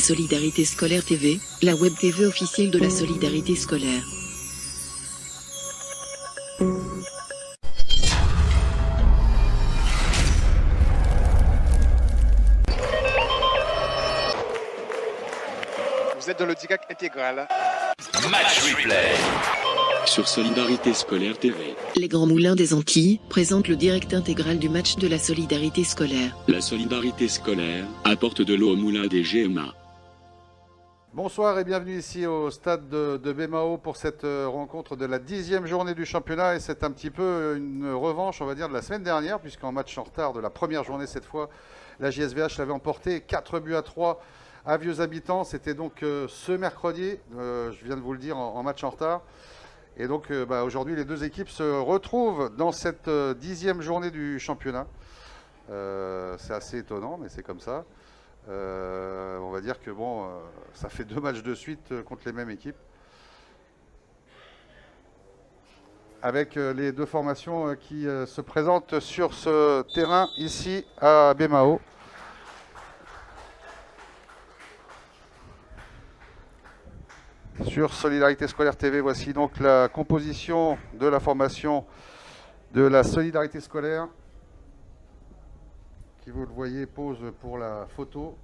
Solidarité Scolaire TV, la web TV officielle de la Solidarité Scolaire. Vous êtes dans le direct intégral. Match replay sur Solidarité Scolaire TV. Les Grands Moulins des Antilles présentent le direct intégral du match de la Solidarité Scolaire. La Solidarité Scolaire apporte de l'eau au moulin des GMA. Bonsoir et bienvenue ici au stade de Bémao pour cette rencontre de la 10e journée du championnat. Et c'est un petit peu une revanche, on va dire, de la semaine dernière, puisqu'en match en retard de la première journée cette fois, la JSVH l'avait emporté 4-3 à Vieux Habitants. C'était donc ce mercredi, je viens de vous le dire, en match en retard. Et donc aujourd'hui, les deux équipes se retrouvent dans cette 10e journée du championnat. C'est assez étonnant, mais c'est comme ça. On va dire que bon, ça fait 2 matchs de suite contre les mêmes équipes. Avec les deux formations qui se présentent sur ce terrain ici à Bémao. Sur Solidarité Scolaire TV, voici donc la composition de la formation de la Solidarité Scolaire, qui, vous le voyez, pose pour la photo.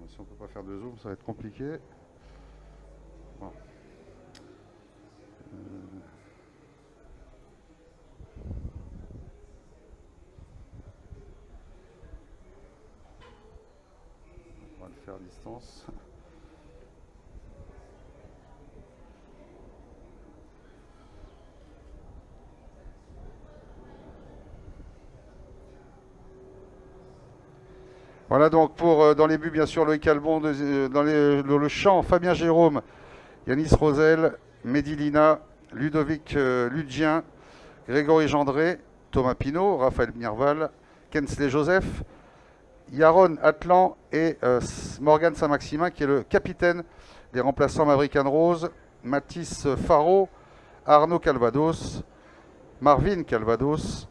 Si on ne peut pas faire de zoom, ça va être compliqué. Bon. On va le faire à distance. Voilà donc pour dans les buts bien sûr Loïc Albon, dans le champ Fabien Jérôme, Yanis Rosel, Medilina, Ludovic Ludgien, Grégory Gendré, Thomas Pinault, Raphaël Mirval, Kensley Joseph, Yaron Atlan et Morgan Saint-Maximin qui est le capitaine des remplaçants Maverick Rose, Mathis Faro, Arnaud Calvados, Marvin Calvados,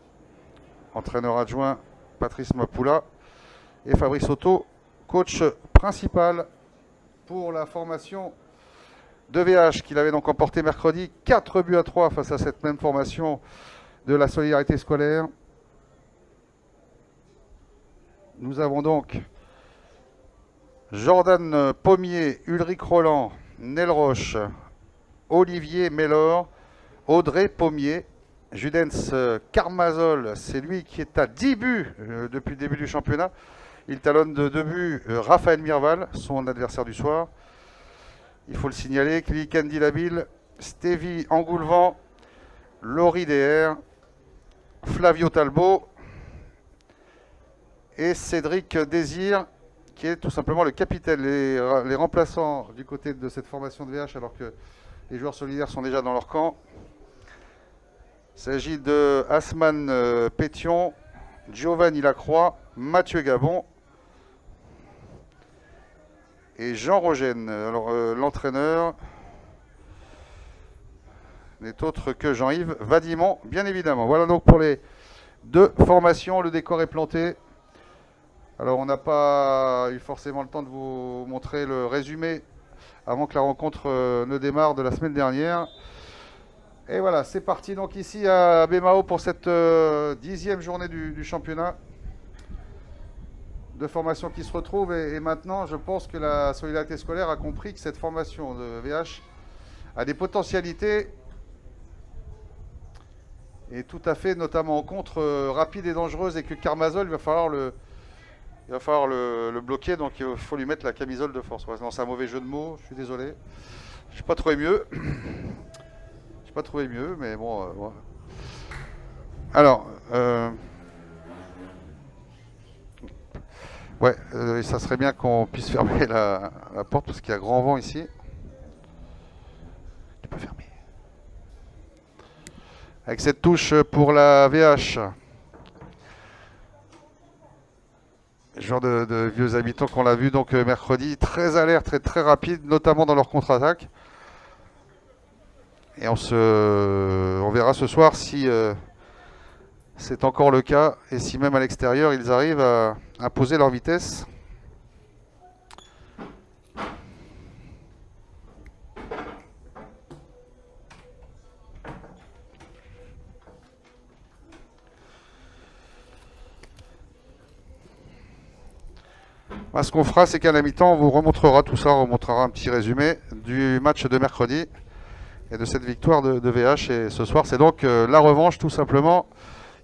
entraîneur adjoint Patrice Mapoula et Fabrice Otto, coach principal pour la formation de VH qu'il avait donc emporté mercredi 4-3 face à cette même formation de la Solidarité Scolaire. Nous avons donc Jordan Pommier, Ulrich Roland, Nel Roche, Olivier Mellor, Audrey Pommier, Judens Carmazol, c'est lui qui est à 10 buts depuis le début du championnat. Il talonne de 2 buts Raphaël Mirval, son adversaire du soir. Il faut le signaler, Clélie Candilabil, Stevie Angoulevent, Laurie DR, Flavio Talbot et Cédric Désir, qui est tout simplement le capitaine. Les remplaçants du côté de cette formation de VH, alors que les joueurs solidaires sont déjà dans leur camp. Il s'agit de Asman Pétion, Giovanni Lacroix, Mathieu Gabon et Jean Rogène. Alors l'entraîneur n'est autre que Jean-Yves Vadimon, bien évidemment. Voilà donc pour les deux formations, le décor est planté. Alors on n'a pas eu forcément le temps de vous montrer le résumé avant que la rencontre ne démarre de la semaine dernière. Et voilà, c'est parti donc ici à Bémao pour cette 10e journée du championnat. Deux formations qui se retrouvent et maintenant je pense que la Solidarité Scolaire a compris que cette formation de VH a des potentialités et tout à fait notamment en contre rapide et dangereuse, et que Carmazol, il va falloir le bloquer, donc il faut lui mettre la camisole de force. Ouais, non, c'est un mauvais jeu de mots, je suis désolé. Je n'ai pas trouvé mieux. Mais bon. Ouais. Alors, ça serait bien qu'on puisse fermer la porte parce qu'il y a grand vent ici. Tu peux fermer. Avec cette touche pour la VH. Joueurs de Vieux Habitants qu'on l'a vu donc mercredi, très alerte et très rapide, notamment dans leur contre-attaque. Et on verra ce soir si c'est encore le cas. Et si même à l'extérieur, ils arrivent à imposer leur vitesse. Ce qu'on fera, c'est qu'à la mi-temps, on vous remontrera tout ça, on remontrera un petit résumé du match de mercredi et de cette victoire de VH. Et ce soir, c'est donc la revanche, tout simplement,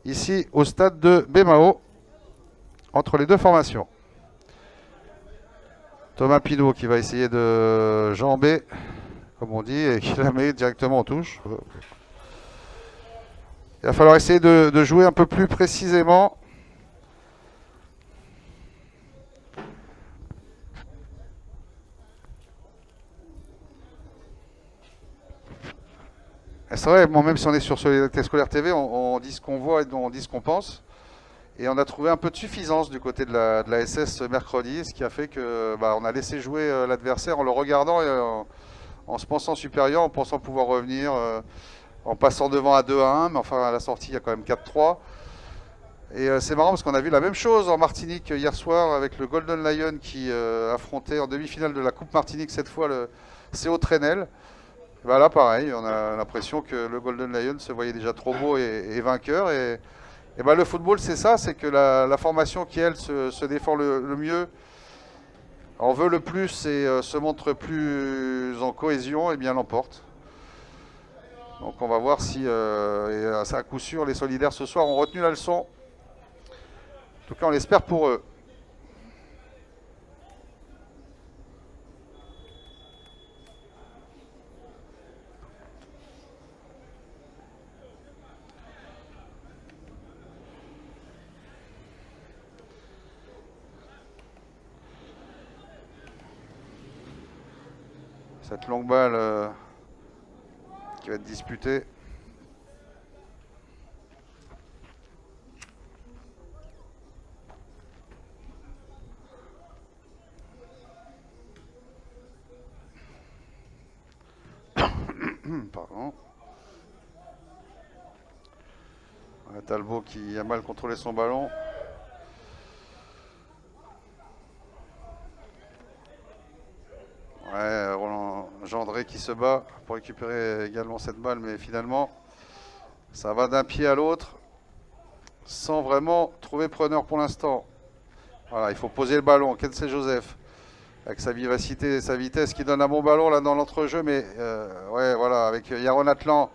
ici au stade de Bémao, entre les deux formations. Thomas Pinot qui va essayer de jamber, comme on dit, et qui la met directement en touche. Il va falloir essayer de jouer un peu plus précisément. C'est vrai, bon, même si on est sur Solidarité Scolaire TV, on dit ce qu'on voit et on dit ce qu'on pense. Et on a trouvé un peu de suffisance du côté de la SS ce mercredi, ce qui a fait que on a laissé jouer l'adversaire en le regardant et en se pensant supérieur, en pensant pouvoir revenir, en passant devant à 2-1, mais enfin à la sortie il y a quand même 4-3. Et c'est marrant parce qu'on a vu la même chose en Martinique hier soir avec le Golden Lion qui affrontait en demi-finale de la Coupe Martinique cette fois le CO Trenel. Là pareil, on a l'impression que le Golden Lion se voyait déjà trop beau et vainqueur. Et le football c'est ça, c'est que la formation qui elle se défend le mieux, en veut le plus et se montre plus en cohésion, et bien l'emporte. Donc on va voir si, à coup sûr, les solidaires ce soir ont retenu la leçon. En tout cas on l'espère pour eux. Cette longue balle qui va être disputée. Pardon. Talbot qui a mal contrôlé son ballon. Ouais, Roland Gendré qui se bat pour récupérer également cette balle, mais finalement, ça va d'un pied à l'autre sans vraiment trouver preneur pour l'instant. Voilà, il faut poser le ballon. Kensey Joseph, avec sa vivacité et sa vitesse, qui donne un bon ballon là dans l'entrejeu, mais ouais, voilà, avec Yaron Atlan,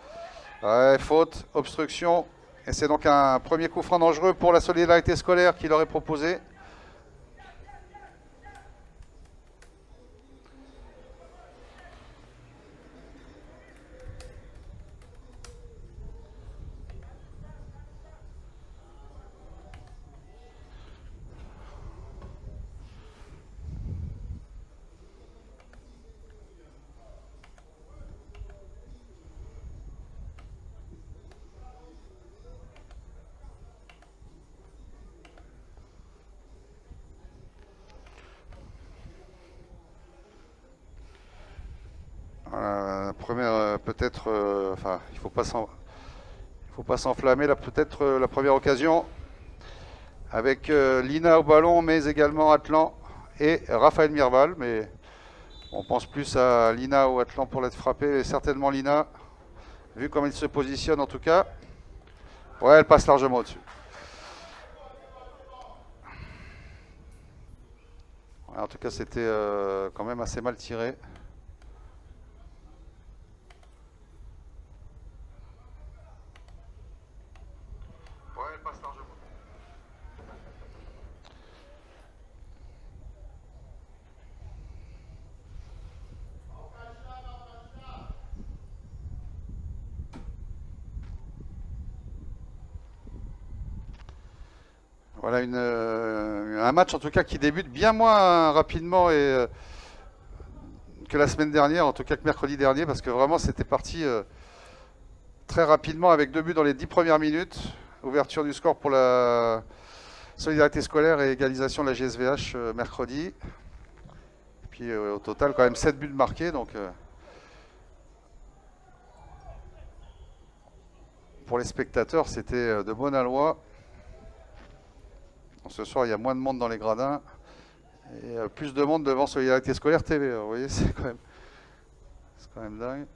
ouais, faute, obstruction. Et c'est donc un premier coup franc dangereux pour la Solidarité Scolaire qui leur est proposé. Première, peut-être, enfin, il faut pas s'enflammer. Là, peut-être la première occasion avec Lina au ballon, mais également Atlan et Raphaël Mirval. Mais on pense plus à Lina ou Atlan pour l'être frappé, et certainement Lina, vu comme il se positionne en tout cas. Ouais, elle passe largement au-dessus. Ouais, en tout cas, c'était quand même assez mal tiré. Voilà un match en tout cas qui débute bien moins rapidement que la semaine dernière, en tout cas que mercredi dernier, parce que vraiment c'était parti très rapidement avec 2 buts dans les 10 premières minutes. Ouverture du score pour la Solidarité Scolaire et égalisation de la GSVH mercredi. Et puis au total quand même 7 buts marqués, donc pour les spectateurs, c'était de bonne aloi. Ce soir, il y a moins de monde dans les gradins et plus de monde devant Solidarité Scolaire TV. Alors, vous voyez, c'est quand même dingue.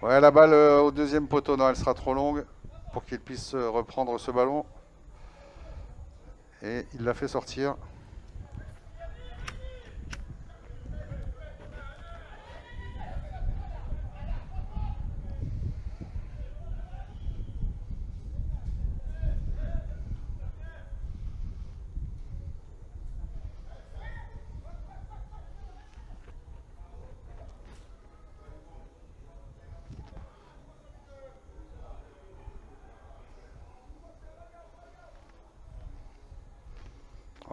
Ouais, la balle au deuxième poteau, non, elle sera trop longue pour qu'il puisse reprendre ce ballon. Et il l'a fait sortir.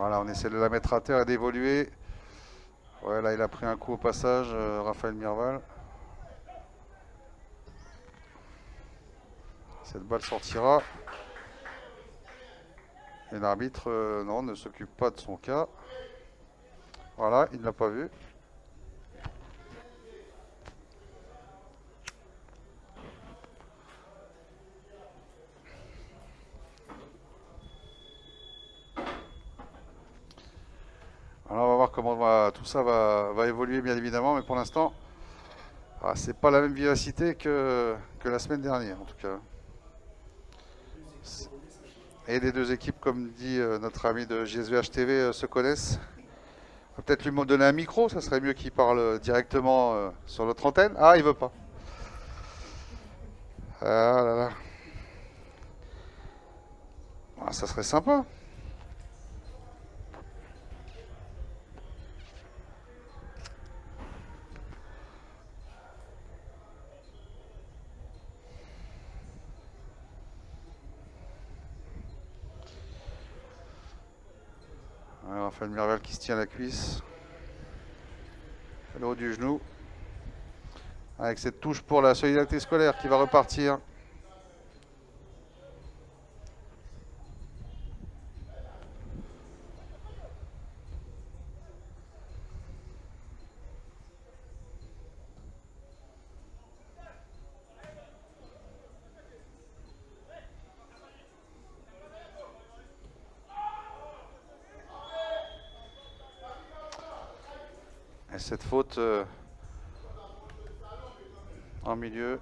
Voilà, on essaie de la mettre à terre et d'évoluer. Ouais, là, il a pris un coup au passage, Raphaël Mirval. Cette balle sortira. Et l'arbitre, non, ne s'occupe pas de son cas. Voilà, il ne l'a pas vu. Alors on va voir comment tout ça va évoluer bien évidemment, mais pour l'instant, c'est pas la même vivacité que la semaine dernière en tout cas. Et les deux équipes, comme dit notre ami de JSVH TV, se connaissent. On va peut-être lui donner un micro, ça serait mieux qu'il parle directement sur notre antenne. Ah, il veut pas. Ah là là. Ah, ça serait sympa. Raphaël Mirval qui se tient la cuisse. Le haut du genou. Avec cette touche pour la Solidarité Scolaire qui va repartir. Et cette faute en milieu.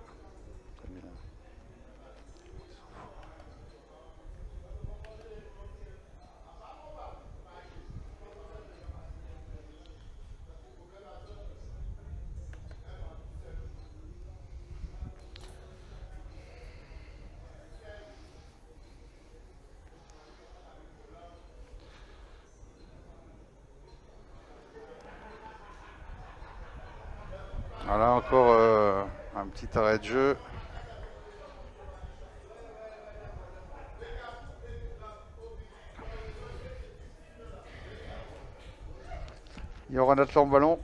Voilà encore un petit arrêt de jeu. Il y aura un athlète en ballon.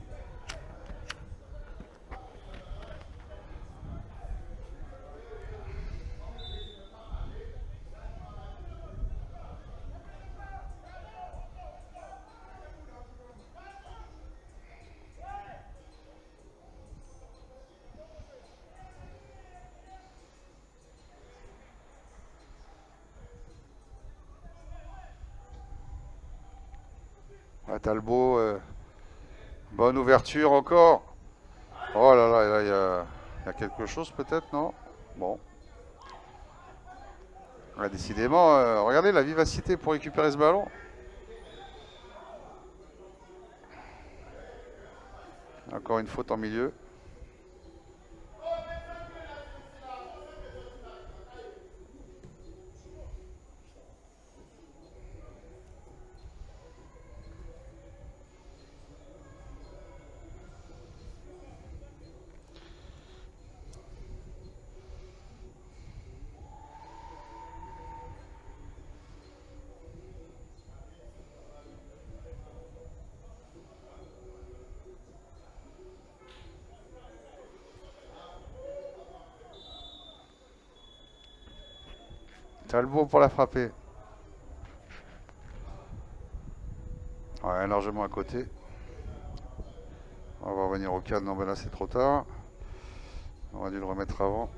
Talbot, bonne ouverture encore. Oh là là, il y a quelque chose peut-être, non? Bon. Décidément, regardez la vivacité pour récupérer ce ballon. Encore une faute en milieu. Talbot pour la frapper. Ouais, largement à côté. revenir au cadre. Non, ben là c'est trop tard. On aurait dû le remettre avant.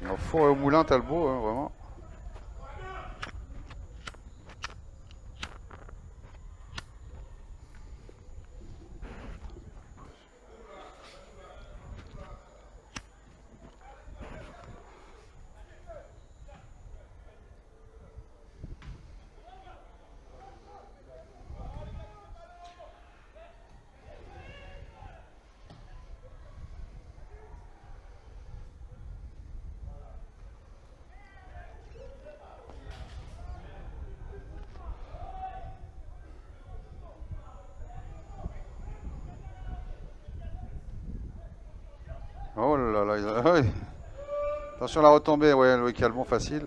Au four et au moulin, Talbot, hein, vraiment. Oh là là, ouais. Attention à la retombée, ouais, Loïc Albon facile.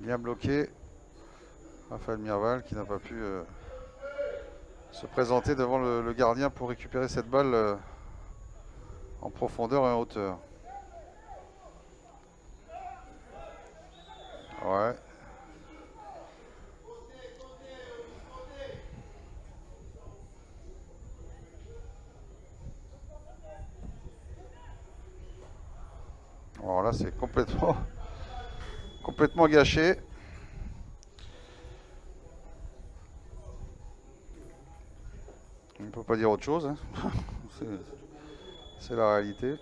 Bien bloqué. Raphaël Mirval qui n'a pas pu se présenter devant le gardien pour récupérer cette balle en profondeur et en hauteur. Ouais. Alors là, c'est complètement gâché. On ne peut pas dire autre chose, hein. C'est la réalité.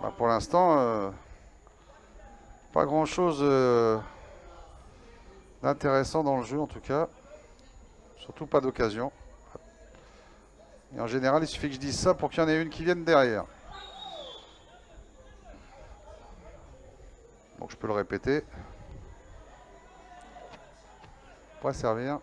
Bah pour l'instant, pas grand chose d'intéressant dans le jeu en tout cas. Surtout pas d'occasion. Et en général, il suffit que je dise ça pour qu'il y en ait une qui vienne derrière. Donc je peux le répéter. On pourrait servir.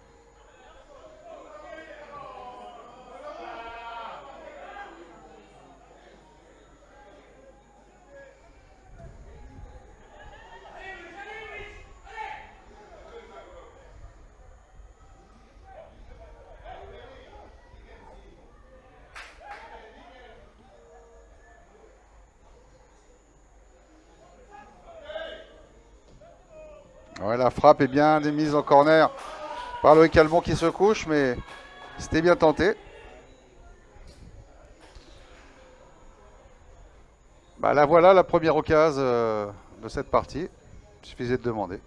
Ouais, la frappe est bien démise en corner par Loïc Albon qui se couche, mais c'était bien tenté. Bah là voilà la première occasion de cette partie. Il suffisait de demander.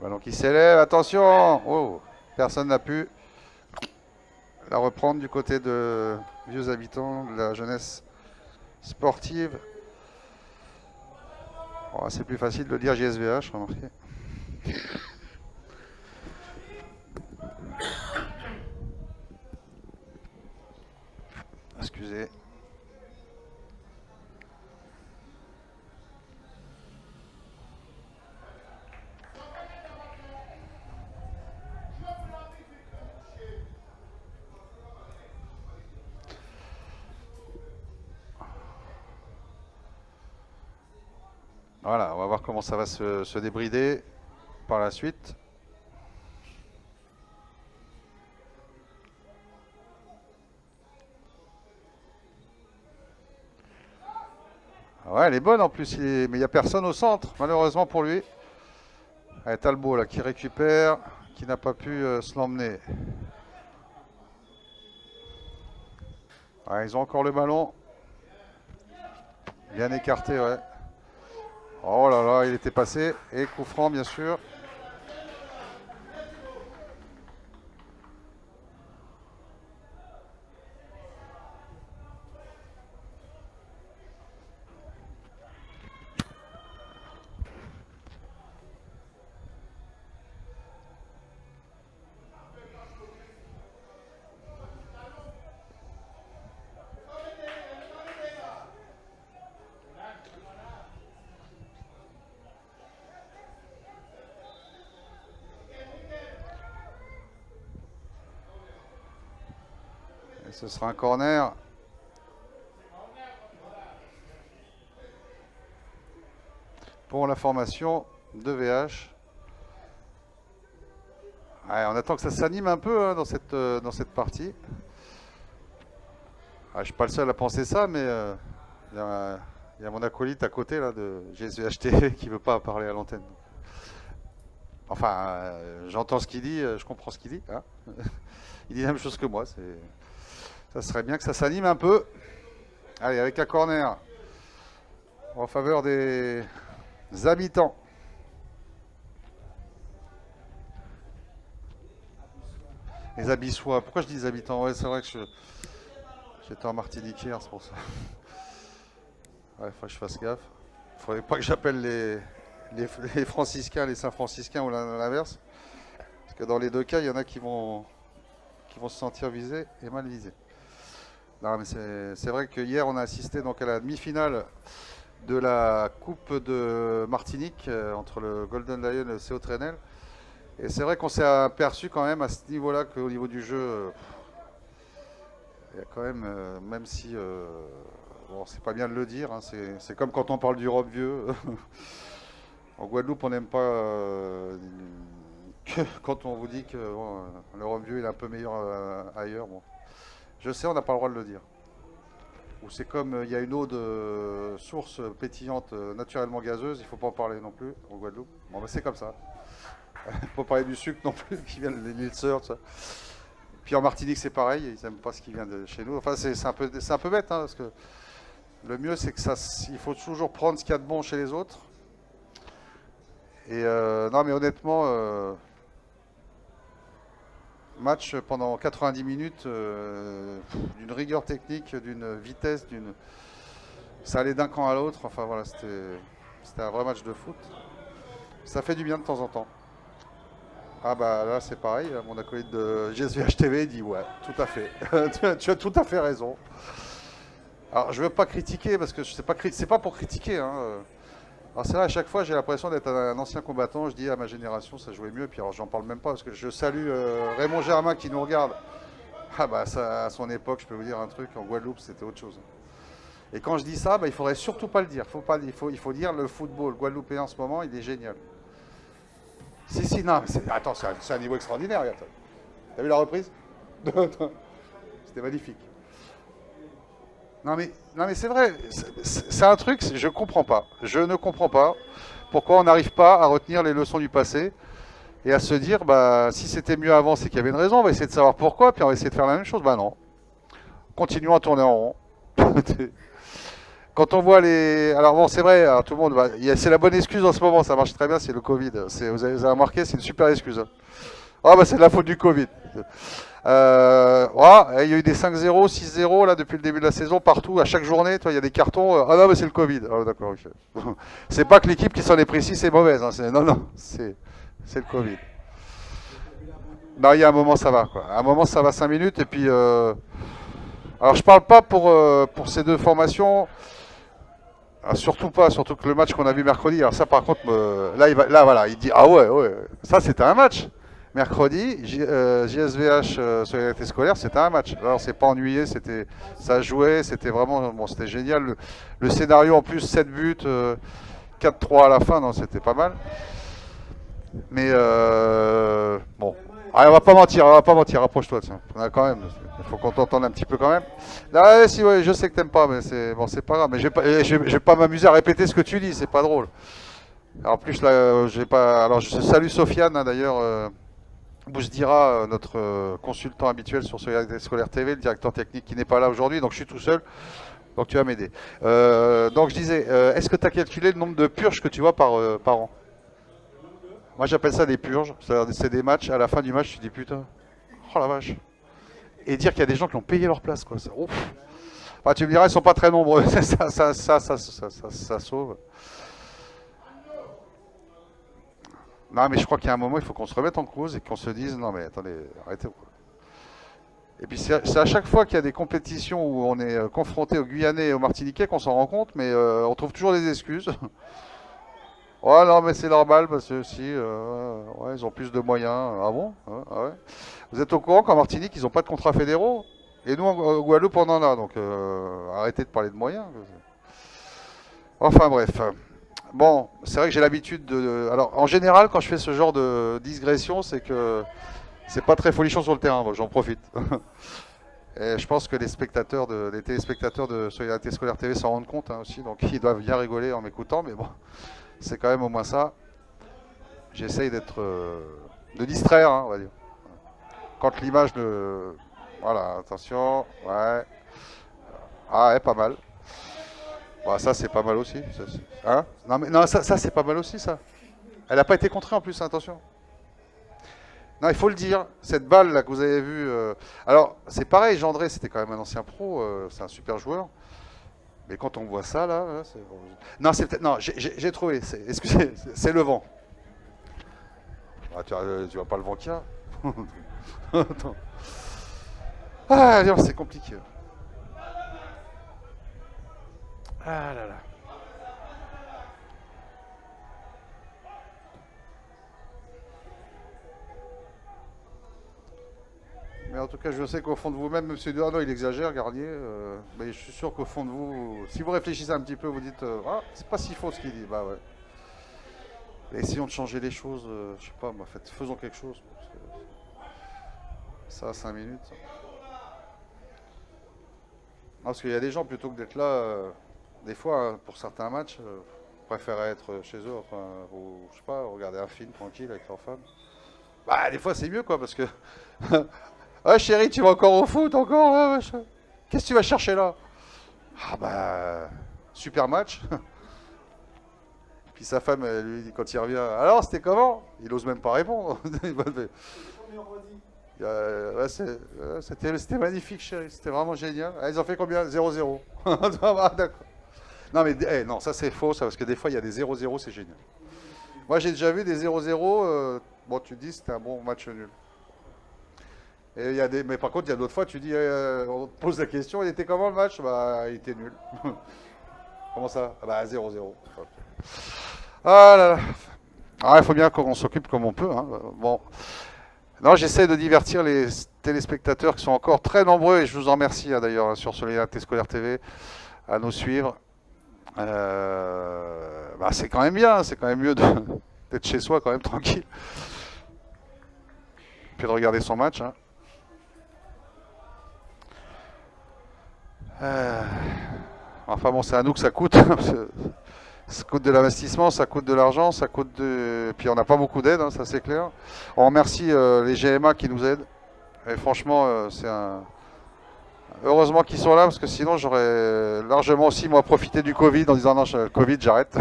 Ballon qui s'élève, attention. Oh, personne n'a pu la reprendre du côté de vieux habitants de la jeunesse sportive. Oh, c'est plus facile de le dire JSVH, remarquez. Excusez. Voilà, on va voir comment ça va se débrider par la suite. Ouais, elle est bonne en plus, mais il n'y a personne au centre, malheureusement pour lui. Allez, Talbot là, qui récupère, qui n'a pas pu se l'emmener. Ouais, ils ont encore le ballon. Bien écarté, ouais. Oh là là, il était passé. Et coup franc, bien sûr. Et ce sera un corner. Pour la formation de VH. Ouais, on attend que ça s'anime un peu hein, dans cette partie. Ah, je ne suis pas le seul à penser ça, mais il y a mon acolyte à côté là, de GSVH TV qui ne veut pas parler à l'antenne. Enfin, j'entends ce qu'il dit, je comprends ce qu'il dit. Hein. Il dit la même chose que moi. Ça serait bien que ça s'anime un peu. Allez, avec un corner en faveur des habitants. Les Abyssois. Pourquoi je dis les habitants? Ouais, c'est vrai que j'étais en Martinique hier, c'est pour ça. Ouais, il faut que je fasse gaffe. Il faudrait pas que j'appelle les franciscains, les saint-franciscains ou l'inverse. Parce que dans les deux cas, il y en a qui vont se sentir visés et mal visés. Non, mais c'est vrai que hier, on a assisté donc à la demi-finale de la Coupe de Martinique entre le Golden Lion et le CO Trenel. Et c'est vrai qu'on s'est aperçu quand même à ce niveau-là qu'au niveau du jeu, il y a quand même, même si, bon, c'est pas bien de le dire, hein, c'est comme quand on parle du Rhum vieux. En Guadeloupe, on n'aime pas quand on vous dit que bon, le Rhum vieux il est un peu meilleur ailleurs. Bon. Je sais, on n'a pas le droit de le dire. Ou c'est comme il y a une eau de source pétillante naturellement gazeuse, il ne faut pas en parler non plus en Guadeloupe. Bon, ben, c'est comme ça. Il ne faut pas parler du sucre non plus, qui vient de l'île Sœur, ça. Puis en Martinique, c'est pareil, ils n'aiment pas ce qui vient de chez nous. Enfin, c'est un peu bête, hein, parce que le mieux, c'est que il faut toujours prendre ce qu'il y a de bon chez les autres. Et non, mais honnêtement, match pendant 90 minutes, d'une rigueur technique, d'une vitesse, ça allait d'un camp à l'autre. Enfin voilà, c'était un vrai match de foot. Ça fait du bien de temps en temps. Ah bah là c'est pareil, mon acolyte de GSVH TV dit ouais, tout à fait. Tu as tout à fait raison. Alors je veux pas critiquer parce que c'est pas pour critiquer. Hein. Alors c'est vrai, à chaque fois j'ai l'impression d'être un ancien combattant. Je dis à ma génération ça jouait mieux. Puis alors j'en parle même pas parce que je salue Raymond Germain qui nous regarde. Ah bah ça, à son époque, je peux vous dire un truc, en Guadeloupe c'était autre chose. Et quand je dis ça, bah, il faudrait surtout pas le dire. Il faut dire le football guadeloupéen en ce moment, il est génial. Si, non, attends, c'est un niveau extraordinaire. T'as vu la reprise? C'était magnifique. Non mais c'est vrai, c'est un truc, je comprends pas. Je ne comprends pas pourquoi on n'arrive pas à retenir les leçons du passé et à se dire, bah, si c'était mieux avant, c'est qu'il y avait une raison, on va essayer de savoir pourquoi, puis on va essayer de faire la même chose. Bah non. Continuons à tourner en rond. Quand on voit les... Alors bon, c'est vrai, alors, tout le monde va... C'est la bonne excuse en ce moment, ça marche très bien, c'est le Covid. Vous avez remarqué, c'est une super excuse. Hein. Ah bah c'est de la faute du Covid. Ouais, il y a eu des 5-0, 6-0 là depuis le début de la saison partout, à chaque journée, toi, il y a des cartons. Ah non, mais c'est le Covid. Ah d'accord, ok. C'est pas que l'équipe qui s'en est prise, c'est mauvaise. Hein, non, non, c'est le Covid. Non, il y a un moment, ça va. Quoi. À un moment, ça va 5 minutes. Et puis, alors, je parle pas pour ces deux formations. Ah, surtout pas, surtout que le match qu'on a vu mercredi. Alors, ça, par contre, là, voilà, il dit ah ouais, ouais. Ça, c'était un match. Mercredi, JSVH Solidarité Scolaire, c'était un match. Alors, on s'est pas ennuyé, ça jouait, c'était vraiment, bon, c'était génial. Le scénario en plus, 7 buts, 4-3 à la fin, non, c'était pas mal. Mais bon, ah, on va pas mentir, rapproche-toi, tiens. Quand même, il faut qu'on t'entende un petit peu quand même. Là, si, ouais, je sais que t'aimes pas, mais c'est bon, c'est pas grave. Mais je vais pas m'amuser à répéter ce que tu dis, c'est pas drôle. Alors, en plus, là, j'ai pas. Alors, je salue Sofiane, hein, d'ailleurs. Bousdira, notre consultant habituel sur Solidarité Scolaire TV, le directeur technique qui n'est pas là aujourd'hui, donc je suis tout seul, donc tu vas m'aider. Donc je disais, est-ce que tu as calculé le nombre de purges que tu vois par an? Moi j'appelle ça des purges, c'est des matchs, à la fin du match tu dis putain, oh la vache. Et dire qu'il y a des gens qui ont payé leur place, quoi. Ouf. Enfin, tu me diras, ils sont pas très nombreux, ça sauve. Non, mais je crois qu'il y a un moment, il faut qu'on se remette en cause et qu'on se dise, non mais attendez, arrêtez. Et puis c'est à chaque fois qu'il y a des compétitions où on est confronté aux Guyanais et aux Martiniquais qu'on s'en rend compte, mais on trouve toujours des excuses. Ouais, non, mais c'est normal parce que si, ouais, ils ont plus de moyens. Ah bon? Ah ouais. Vous êtes au courant qu'en Martinique, ils n'ont pas de contrats fédéraux? Et nous, en Guadeloupe, on en a, donc arrêtez de parler de moyens. Enfin bref. Bon, c'est vrai que j'ai l'habitude de... Alors, en général, quand je fais ce genre de digression, c'est que c'est pas très folichon sur le terrain, j'en profite. Et je pense que les téléspectateurs de Solidarité Scolaire TV s'en rendent compte hein, aussi, donc ils doivent bien rigoler en m'écoutant, mais bon, c'est quand même au moins ça. J'essaye de distraire, hein, on va dire. Quand l'image de... Voilà, attention, ouais. Ah ouais, pas mal. Bon, ça c'est pas mal aussi. Hein? Non, mais, non, ça c'est pas mal aussi, ça. Elle n'a pas été contrée en plus, hein, attention. Non, il faut le dire, cette balle là que vous avez vue. Alors, c'est pareil, Gendré, c'était quand même un ancien pro, c'est un super joueur. Mais quand on voit ça là, c'est... Non, c'est peut-être. Non, j'ai trouvé. Excusez, c'est le vent. Ah, tu vois pas le vent qu'il y a. Attends. Ah, c'est compliqué. Ah là là. Mais en tout cas, je sais qu'au fond de vous-même, M. Duarno, il exagère, Garnier. Mais je suis sûr qu'au fond de vous, si vous réfléchissez un petit peu, vous dites ah, c'est pas si faux ce qu'il dit. Bah ouais. Essayons de changer les choses. Je sais pas, moi, faisons quelque chose. Ça, 5 minutes. Ça. Parce qu'il y a des gens, plutôt que d'être là, des fois, pour certains matchs, préfèrent être chez eux, enfin, ou je sais pas, regarder un film tranquille avec leur femme. Bah, des fois, c'est mieux, quoi, parce que. Ah, chérie, tu vas encore au foot, encore hein, qu'est-ce que tu vas chercher là? Ah, bah. Super match. Puis sa femme, elle lui dit quand il revient alors, c'était comment? Il ose même pas répondre. C'était magnifique, chérie. C'était vraiment génial. Ah, ils ont fait combien? 0-0. Ah, d'accord. Non, mais non, ça c'est faux, ça, parce que des fois, il y a des 0-0, c'est génial. Moi, j'ai déjà vu des 0-0. Bon, tu te dis, c'était un bon match nul. Et mais par contre, il y a d'autres fois, tu dis, on te pose la question, il était comment le match? Bah, il était nul. Comment ça? Ah, bah, 0-0. Ah là là. Ah, il faut bien qu'on s'occupe comme on peut. Hein. Bon. Non, j'essaie de divertir les téléspectateurs qui sont encore très nombreux, et je vous en remercie hein, d'ailleurs sur Solidarité Scolaire TV à nous suivre. Bah, c'est quand même bien, c'est quand même mieux d'être chez soi quand même tranquille. Puis de regarder son match. Hein. Enfin bon, c'est à nous que ça coûte. Ça coûte de l'investissement, ça coûte de l'argent, ça coûte de... Puis on n'a pas beaucoup d'aide, hein, ça c'est clair. On remercie les GMA qui nous aident. Et franchement, c'est un Heureusement qu'ils sont là, parce que sinon j'aurais largement aussi moi profité du Covid en disant non, le Covid j'arrête.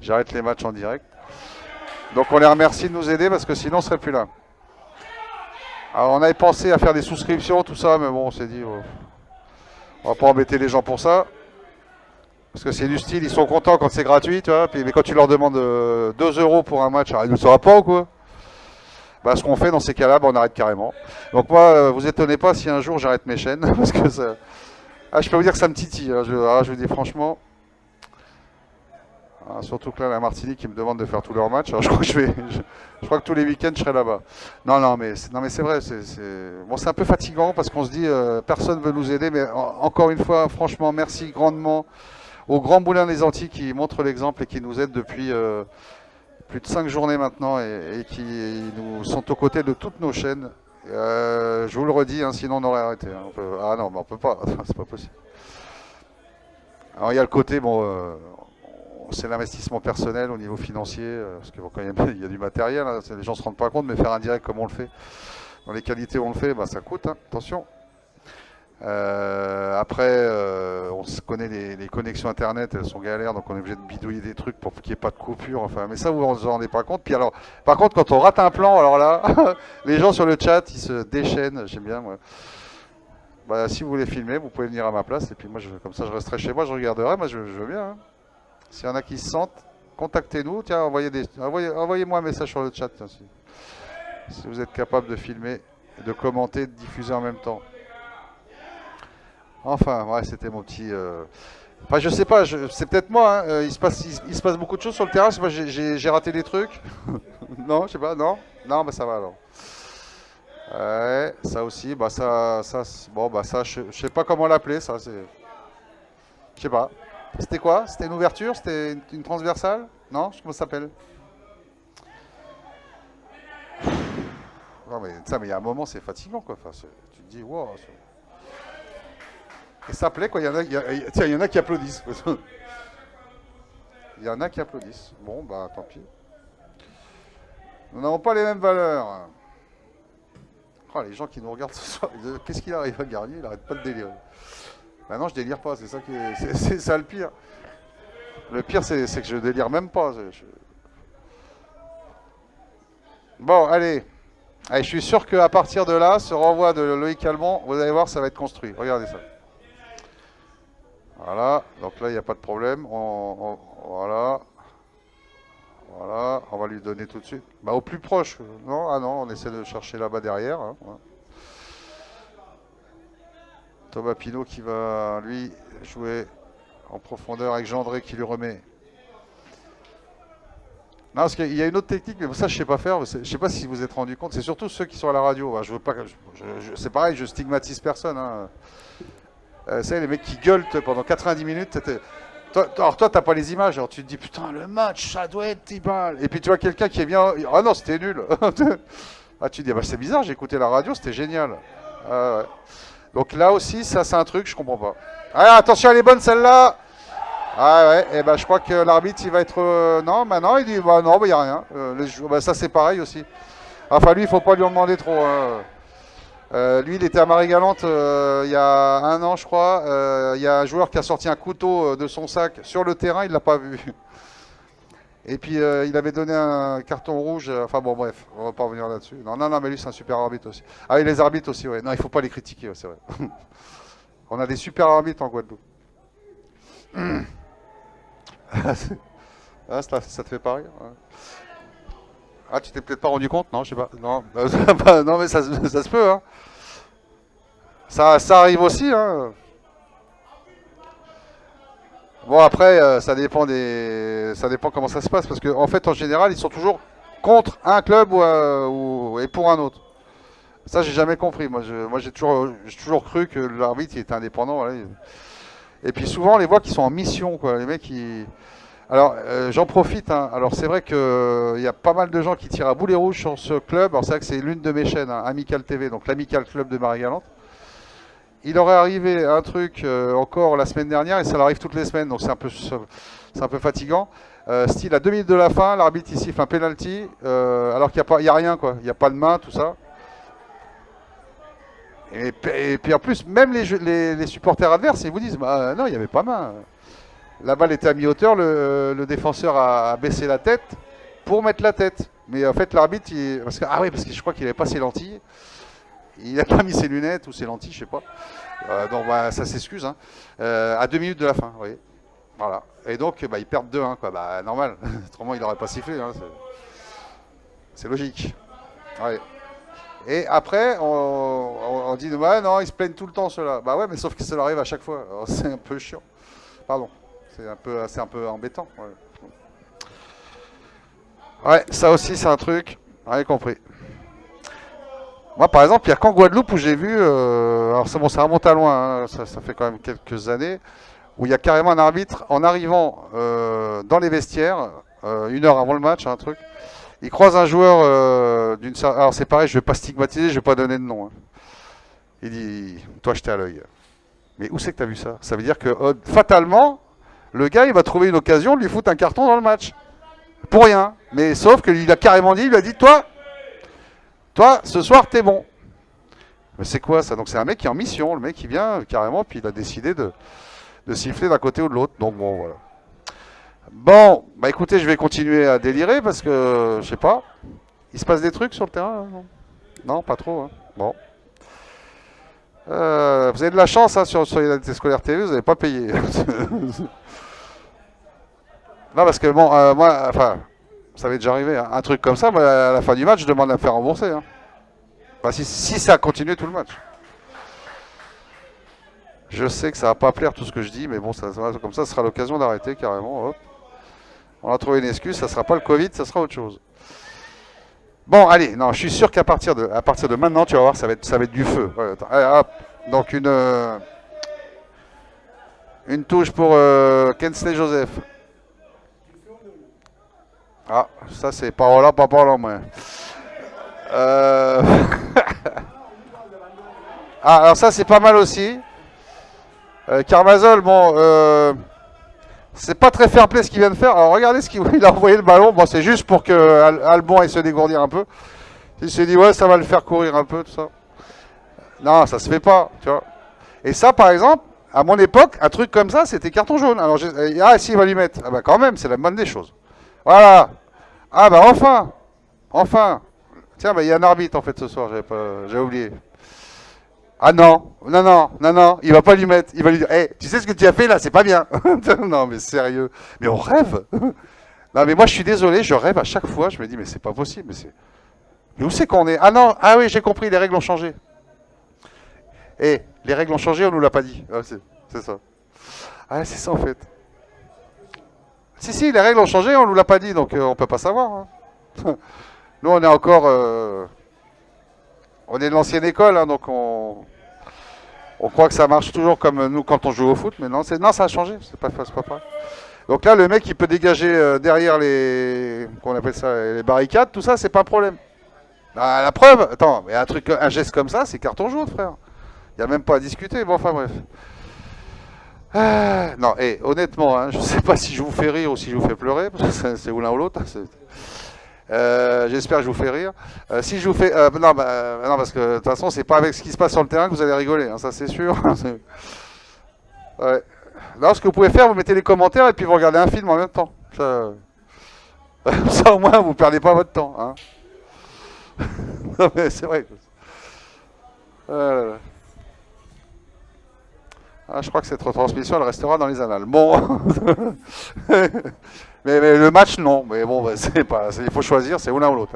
J'arrête les matchs en direct. Donc on les remercie de nous aider parce que sinon on serait plus là. Alors on avait pensé à faire des souscriptions, tout ça, mais bon on s'est dit on va pas embêter les gens pour ça. Parce que c'est du style, ils sont contents quand c'est gratuit, tu vois. Mais quand tu leur demandes 2 € pour un match, ils ne le sauront pas ou quoi? Bah, ce qu'on fait dans ces cas-là, bah, on arrête carrément. Donc moi, vous étonnez pas si un jour j'arrête mes chaînes, parce que ça... je peux vous dire que ça me titille. Hein. Je vous dis franchement, surtout que là, la Martinique, qui me demande de faire tous leurs matchs. Alors, je crois que je crois que tous les week-ends, je serai là-bas. Non, mais c'est vrai. Bon, c'est un peu fatigant parce qu'on se dit, personne veut nous aider. Mais encore une fois, franchement, merci grandement au Grand Moulin des Antilles qui montre l'exemple et qui nous aide depuis plus de 5 journées maintenant et qui nous sont aux côtés de toutes nos chaînes. Je vous le redis, hein, sinon on aurait arrêté. Hein. Ah non, mais on peut pas, c'est pas possible. Alors il y a le côté, bon, c'est l'investissement personnel au niveau financier, parce que bon, quand il y a du matériel, hein, les gens ne se rendent pas compte, mais faire un direct comme on le fait, dans les qualités où on le fait, bah, ça coûte, hein, attention. Après, on se connaît les connexions internet, elles sont galères, donc on est obligé de bidouiller des trucs pour qu'il n'y ait pas de coupure. Enfin, mais ça, vous ne vous en rendez pas compte. Puis alors, par contre, quand on rate un plan, alors là, les gens sur le chat, ils se déchaînent. J'aime bien, moi. Bah, si vous voulez filmer, vous pouvez venir à ma place, et puis moi, comme ça, je resterai chez moi, je regarderai. Moi, je veux bien. Hein. S'il y en a qui se sentent, contactez-nous. Tiens, envoyez-moi un message sur le chat, tiens, si vous êtes capable de filmer, de commenter, de diffuser en même temps. Enfin, ouais, c'était mon petit... Enfin, je sais pas, c'est peut-être moi, hein. Il se passe beaucoup de choses sur le terrain, j'ai raté des trucs. Non, je sais pas, non. Non, bah ça va alors. Ouais, ça aussi, bah bon, bah ça, je sais pas comment l'appeler, ça, c'est... Je sais pas. C'était quoi? C'était une ouverture? C'était une transversale? Non? Comment ça s'appelle? Non, mais ça, mais il y a un moment, c'est fatigant, quoi. Enfin, tu te dis, wow... Et ça plaît, quoi. Tiens, il y en a qui applaudissent. Il y en a qui applaudissent. Bon, bah, tant pis. Nous n'avons pas les mêmes valeurs. Oh, les gens qui nous regardent ce soir, qu'est-ce qu'il arrive à Garnier? Il n'arrête pas de délirer. Bah non, je délire pas, c'est ça qui est... C'est ça le pire. Le pire, c'est que je délire même pas. Bon, allez. Allez, je suis sûr qu'à partir de là, ce renvoi de Loïc Albon, vous allez voir, ça va être construit. Regardez ça. Voilà, donc là il n'y a pas de problème. Voilà. Voilà, on va lui donner tout de suite. Bah, au plus proche. Non, ah non, on essaie de chercher là-bas derrière. Hein, voilà. Thomas Pinot qui va lui jouer en profondeur avec Gendré qui lui remet. Non, parce qu'il y a une autre technique, mais ça je sais pas faire. Je sais pas si vous vous êtes rendu compte. C'est surtout ceux qui sont à la radio. Bah, je veux pas. C'est pareil, je stigmatise personne. Hein. C'est les mecs qui gueulent pendant 90 minutes. Alors toi, t'as pas les images. Alors tu te dis, putain, le match, ça doit être 10 balles. Et puis tu vois quelqu'un qui est bien. Ah non, c'était nul. Ah, tu te dis, bah, c'est bizarre, j'ai écouté la radio, c'était génial. Ah, ouais. Donc là aussi, ça c'est un truc, je comprends pas. Ah, attention, elle est bonne celle-là. Ah ouais, et ben je crois que l'arbitre il va être. Non, maintenant il dit, bah non, il n'y a rien. Bah, ça c'est pareil aussi. Enfin lui, il faut pas lui en demander trop. Hein. Lui, il était à Marie-Galante il y a 1 an, je crois. Il y a un joueur qui a sorti un couteau de son sac sur le terrain, il ne l'a pas vu. Et puis, il avait donné un carton rouge. Enfin bon, bref, on ne va pas revenir là-dessus. Non, mais lui, c'est un super arbitre aussi. Ah, et les arbitres aussi, ouais. Non, il ne faut pas les critiquer, ouais, c'est vrai. On a des super arbitres en Guadeloupe. Ah, ça te fait pas rire, ouais. Ah, tu t'es peut-être pas rendu compte? Non, je sais pas. Non, non mais ça se peut. Hein. Ça arrive aussi. Hein. Bon, après, ça dépend comment ça se passe. Parce qu'en fait, en général, ils sont toujours contre un club et pour un autre. Ça, j'ai jamais compris. Moi, j'ai toujours cru que l'arbitre était indépendant. Voilà. Et puis souvent, on les voit qui sont en mission. Quoi. Les mecs qui... Alors, j'en profite. Hein. Alors, c'est vrai qu'il y a pas mal de gens qui tirent à boulet rouge sur ce club. Alors, c'est vrai que c'est l'une de mes chaînes, hein, Amical TV, donc l'Amical Club de Marie-Galante. Il aurait arrivé un truc encore la semaine dernière et ça arrive toutes les semaines, donc c'est un peu fatigant. Style à 2 minutes de la fin, l'arbitre ici fait un penalty, alors qu'il n'y a rien, quoi. Il n'y a pas de main, tout ça. Et puis en plus, même les supporters adverses, ils vous disent bah, non, il n'y avait pas main. La balle était à mi-hauteur, le défenseur a baissé la tête pour mettre la tête. Mais en fait, l'arbitre, parce que je crois qu'il n'avait pas ses lentilles. Il n'a pas mis ses lunettes ou ses lentilles, je sais pas. Donc bah, ça s'excuse. Hein. À 2 minutes de la fin, vous voyez. Voilà. Et donc, bah, ils perdent 2-1, quoi. Bah, normal. Autrement, il n'aurait pas sifflé. Hein. C'est logique. Ouais. Et après, on dit ouais, non, ils se plaignent tout le temps, ceux-là. Bah ouais, mais sauf que ça leur arrive à chaque fois. C'est un peu chiant. Pardon. C'est un peu embêtant. Ouais, ça aussi, c'est un truc. Vous avez compris. Moi, par exemple, il n'y a qu'en Guadeloupe où j'ai vu, alors c'est bon, ça remonte à loin, hein, ça fait quand même quelques années, où il y a carrément un arbitre, en arrivant dans les vestiaires, 1 heure avant le match, un truc, il croise un joueur d'une... Alors c'est pareil, je ne vais pas stigmatiser, je ne vais pas donner de nom. Hein. Il dit, toi, jetez à l'œil. Mais où c'est que tu as vu ça? Ça veut dire que, fatalement, le gars, il va trouver une occasion de lui foutre un carton dans le match. Pour rien. Mais sauf qu'il a carrément dit, il lui a dit, toi, ce soir, t'es bon. Mais c'est quoi ça? Donc c'est un mec qui est en mission, le mec qui vient carrément, puis il a décidé de siffler d'un côté ou de l'autre. Donc bon, voilà. Bon, bah écoutez, je vais continuer à délirer parce que, je sais pas, il se passe des trucs sur le terrain? Non, pas trop. Hein. Bon. Vous avez de la chance hein, sur Identité Scolaire TV, vous n'avez pas payé. Non, parce que bon, moi, enfin... Ça m'est déjà arrivé, hein. Un truc comme ça, à la fin du match, je demande à me faire rembourser. Hein. Enfin, si ça a continué tout le match. Je sais que ça va pas plaire tout ce que je dis, mais bon, comme ça sera l'occasion d'arrêter carrément. Hop. On a trouvé une excuse, ça sera pas le Covid, ça sera autre chose. Bon, allez, non, je suis sûr qu'à partir de maintenant, tu vas voir, ça va être du feu. Ouais, allez, hop. Donc une touche pour Kensley Joseph. Ah, ça c'est parola, pas parola, moi. Ah, alors ça c'est pas mal aussi. Carvazol, bon, c'est pas très fair play ce qu'il vient de faire. Alors regardez il a envoyé le ballon. Bon, c'est juste pour que Albon aille se dégourdir un peu. Il s'est dit ouais, ça va le faire courir un peu, tout ça. Non, ça se fait pas, tu vois. Et ça, par exemple, à mon époque, un truc comme ça, c'était carton jaune. Alors, si, il va lui mettre. Ah bah quand même, c'est la bonne des choses. Voilà. Ah bah enfin. Tiens, bah il y a un arbitre en fait ce soir, j'ai oublié. Ah non, il va pas lui mettre. Il va lui dire, hey, tu sais ce que tu as fait là, c'est pas bien. Non mais sérieux. Mais on rêve. Non mais moi je suis désolé, je rêve à chaque fois, je me dis mais c'est pas possible. Mais où c'est qu'on est? Ah non, ah oui j'ai compris, les règles ont changé. Eh, les règles ont changé, on nous l'a pas dit. Ah, c'est ça. Ah c'est ça en fait. Si, les règles ont changé, on nous l'a pas dit, donc on peut pas savoir. Hein. Nous, on est encore... on est de l'ancienne école, hein, donc on croit que ça marche toujours comme nous quand on joue au foot, mais non, ça a changé, c'est pas pareil. Donc là, le mec, il peut dégager derrière qu'on appelle ça, les barricades, tout ça, c'est pas un problème. Ah, la preuve, attends, mais un geste comme ça, c'est carton jaune, frère. Il n'y a même pas à discuter, bon, enfin bref. Non, et honnêtement, hein, je ne sais pas si je vous fais rire ou si je vous fais pleurer, parce que c'est ou l'un ou l'autre. J'espère que je vous fais rire. Si je vous fais... non, parce que de toute façon, c'est pas avec ce qui se passe sur le terrain que vous allez rigoler, hein, ça c'est sûr. Ouais. Non, ce que vous pouvez faire, vous mettez les commentaires et puis vous regardez un film en même temps. Ça au moins, vous ne perdez pas votre temps. Hein. Non, mais c'est vrai. Ah, je crois que cette retransmission, elle restera dans les annales. Bon. mais le match, non. Mais bon, bah, il faut choisir, c'est ou l'un ou l'autre.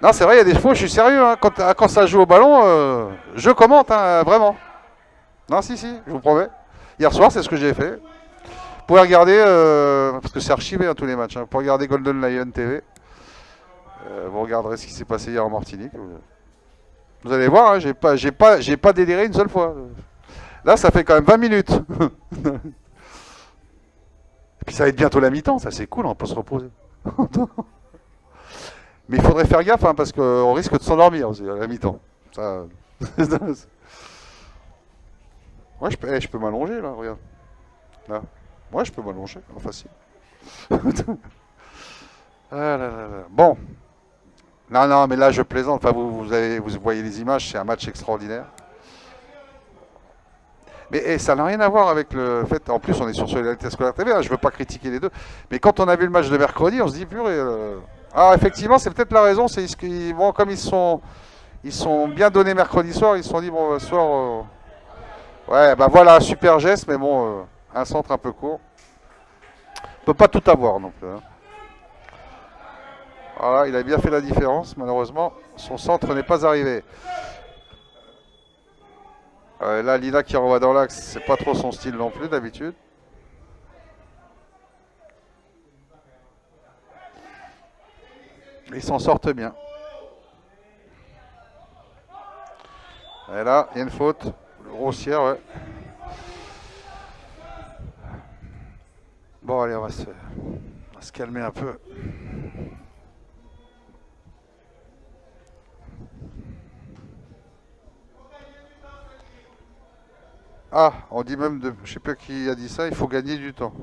Non, c'est vrai, il y a des fois, je suis sérieux. Hein, quand ça joue au ballon, je commente, hein, vraiment. Non, si, je vous promets. Hier soir, c'est ce que j'ai fait. Vous pouvez regarder, parce que c'est archivé hein, tous les matchs. Hein, vous pouvez regarder Golden Lion TV. Vous regarderez ce qui s'est passé hier en Martinique. Vous allez voir, hein, j'ai pas déliré une seule fois. Là, ça fait quand même 20 minutes. Et puis ça va être bientôt la mi-temps, ça c'est cool, on peut se reposer. Mais il faudrait faire gaffe, hein, parce qu'on risque de s'endormir aussi à la mi-temps. Ça... Ouais, je peux m'allonger là, regarde. Là. Ouais, je peux m'allonger, facile. Ah là là là. Bon. Non, non, mais là je plaisante. Enfin, vous voyez les images, c'est un match extraordinaire. Mais ça n'a rien à voir avec le fait. En plus, on est sur Solidarité Scolaire TV. Hein, je ne veux pas critiquer les deux. Mais quand on a vu le match de mercredi, on se dit purée. Ah, effectivement, c'est peut-être la raison. C'est qu'ils bon, comme ils sont bien donnés mercredi soir. Ils se sont dit bon, ce soir. Ouais, bah voilà, super geste, mais bon, un centre un peu court. On peut pas tout avoir non plus. Hein. Voilà, il a bien fait la différence. Malheureusement, son centre n'est pas arrivé. Là, Lina qui renvoie dans l'axe, c'est pas trop son style non plus d'habitude. Ils s'en sortent bien. Et là, il y a une faute grossière, ouais. Bon, allez, on va se calmer un peu. Ah, on dit même, je sais pas qui a dit ça, il faut gagner du temps.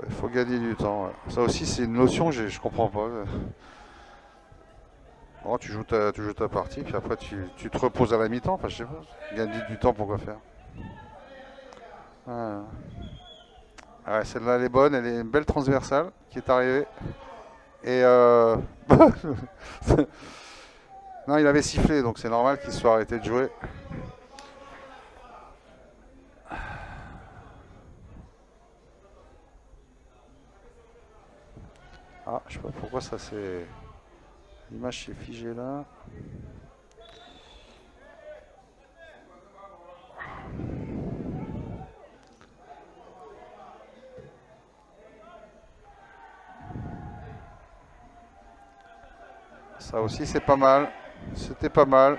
Il faut gagner du temps. Ouais. Ça aussi, c'est une notion que je comprends pas. Bon, tu joues ta partie, puis après tu te reposes à la mi-temps. Enfin, je sais pas. Gagner du temps, pourquoi faire? Ah. Ouais, celle-là, elle est bonne. Elle est une belle transversale qui est arrivée. Et non, il avait sifflé, donc c'est normal qu'il soit arrêté de jouer. Ah, je sais pas pourquoi ça c'est... L'image s'est figée là. Ça aussi c'est pas mal. C'était pas mal.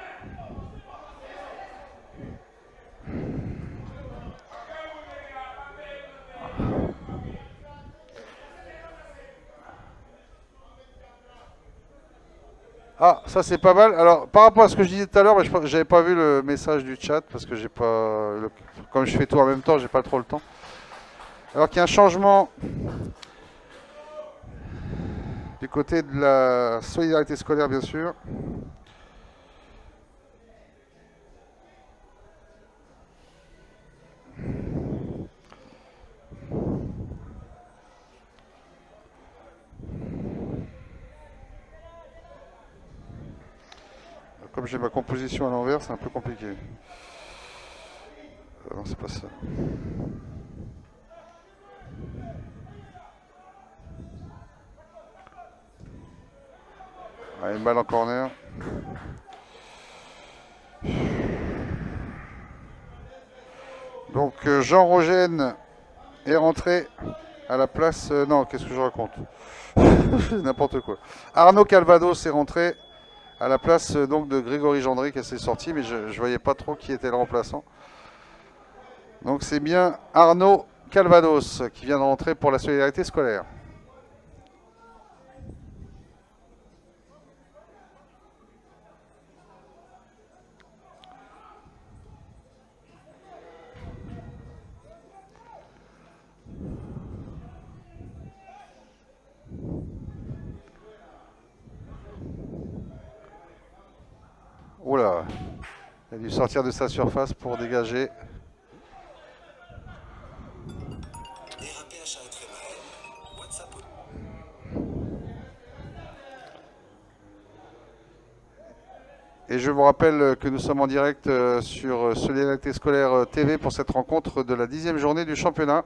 Ah, ça c'est pas mal. Alors, par rapport à ce que je disais tout à l'heure, j'avais pas vu le message du chat parce que j'ai pas. Comme je fais tout en même temps, j'ai pas trop le temps. Alors qu'il y a un changement du côté de la solidarité scolaire, bien sûr. Comme j'ai ma composition à l'envers, c'est un peu compliqué. Non, c'est pas ça. Allez, une balle en corner. Donc Jean Rogène est rentré à la place... non, qu'est-ce que je raconte? N'importe quoi. Arnaud Calvados est rentré à la place donc de Grégory Gendré qui s'est sorti, mais je ne voyais pas trop qui était le remplaçant. Donc c'est bien Arnaud Calvados qui vient de rentrer pour la solidarité scolaire. Oula, il a dû sortir de sa surface pour dégager. Et je vous rappelle que nous sommes en direct sur Solidarité Scolaire TV pour cette rencontre de la 10e journée du championnat.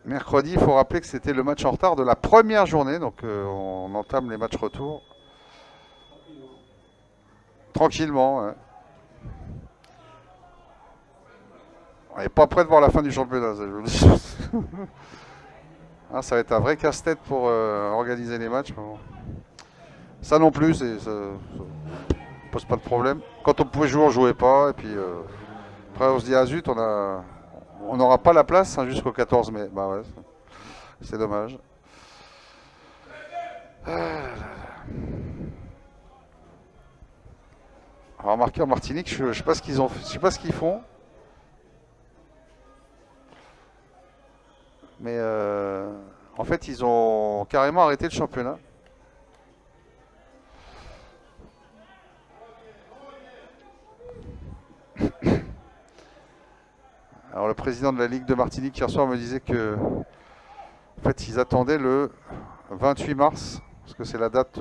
Mercredi, il faut rappeler que c'était le match en retard de la première journée, donc on entame les matchs retour. Tranquillement. Ouais. On n'est pas prêt de voir la fin du championnat, ça, je vous le dis. Ah, ça va être un vrai casse-tête pour organiser les matchs. Bon. Ça non plus, ça pose pas de problème. Quand on pouvait jouer, on jouait pas. Et puis après, on se dit, ah zut, on n'aura pas la place hein, jusqu'au 14 mai. Bah ouais, c'est dommage. Remarquez en Martinique, je sais pas ce qu'ils ont, je sais pas ce qu'ils font. Mais en fait, ils ont carrément arrêté le championnat. Alors le président de la Ligue de Martinique hier soir me disait que en fait, ils attendaient le 28 mars, parce que c'est la date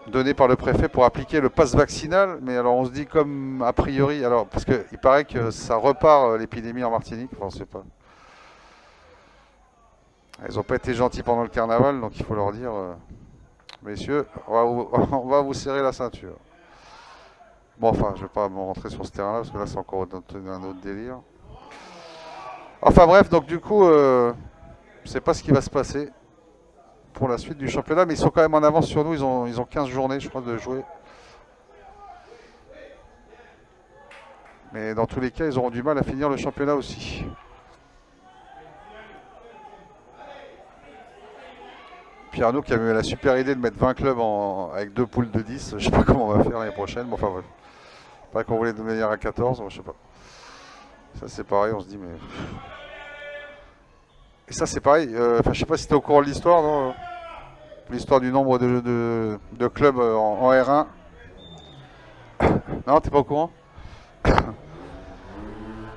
donnée par le préfet pour appliquer le pass vaccinal. Mais alors on se dit comme a priori, alors parce qu'il paraît que ça repart l'épidémie en Martinique, enfin on sait pas. Ils n'ont pas été gentils pendant le carnaval, donc il faut leur dire, messieurs, on va vous serrer la ceinture. Bon, enfin, je ne vais pas me rentrer sur ce terrain-là, parce que là, c'est encore un autre délire. Enfin bref, donc du coup, je ne sais pas ce qui va se passer pour la suite du championnat, mais ils sont quand même en avance sur nous, ils ont 15 journées, je crois, de jouer. Mais dans tous les cas, ils auront du mal à finir le championnat aussi. Pierre Arnaud qui avait eu la super idée de mettre 20 clubs avec 2 poules de 10. Je sais pas comment on va faire l'année prochaine. Bon, enfin bref. Il paraît qu'on voulait de manière à 14. Bon, je sais pas. Ça c'est pareil, on se dit mais... Et ça c'est pareil. Enfin, je sais pas si tu es au courant de l'histoire, non? L'histoire du nombre de clubs en R1. Non, t'es pas au courant?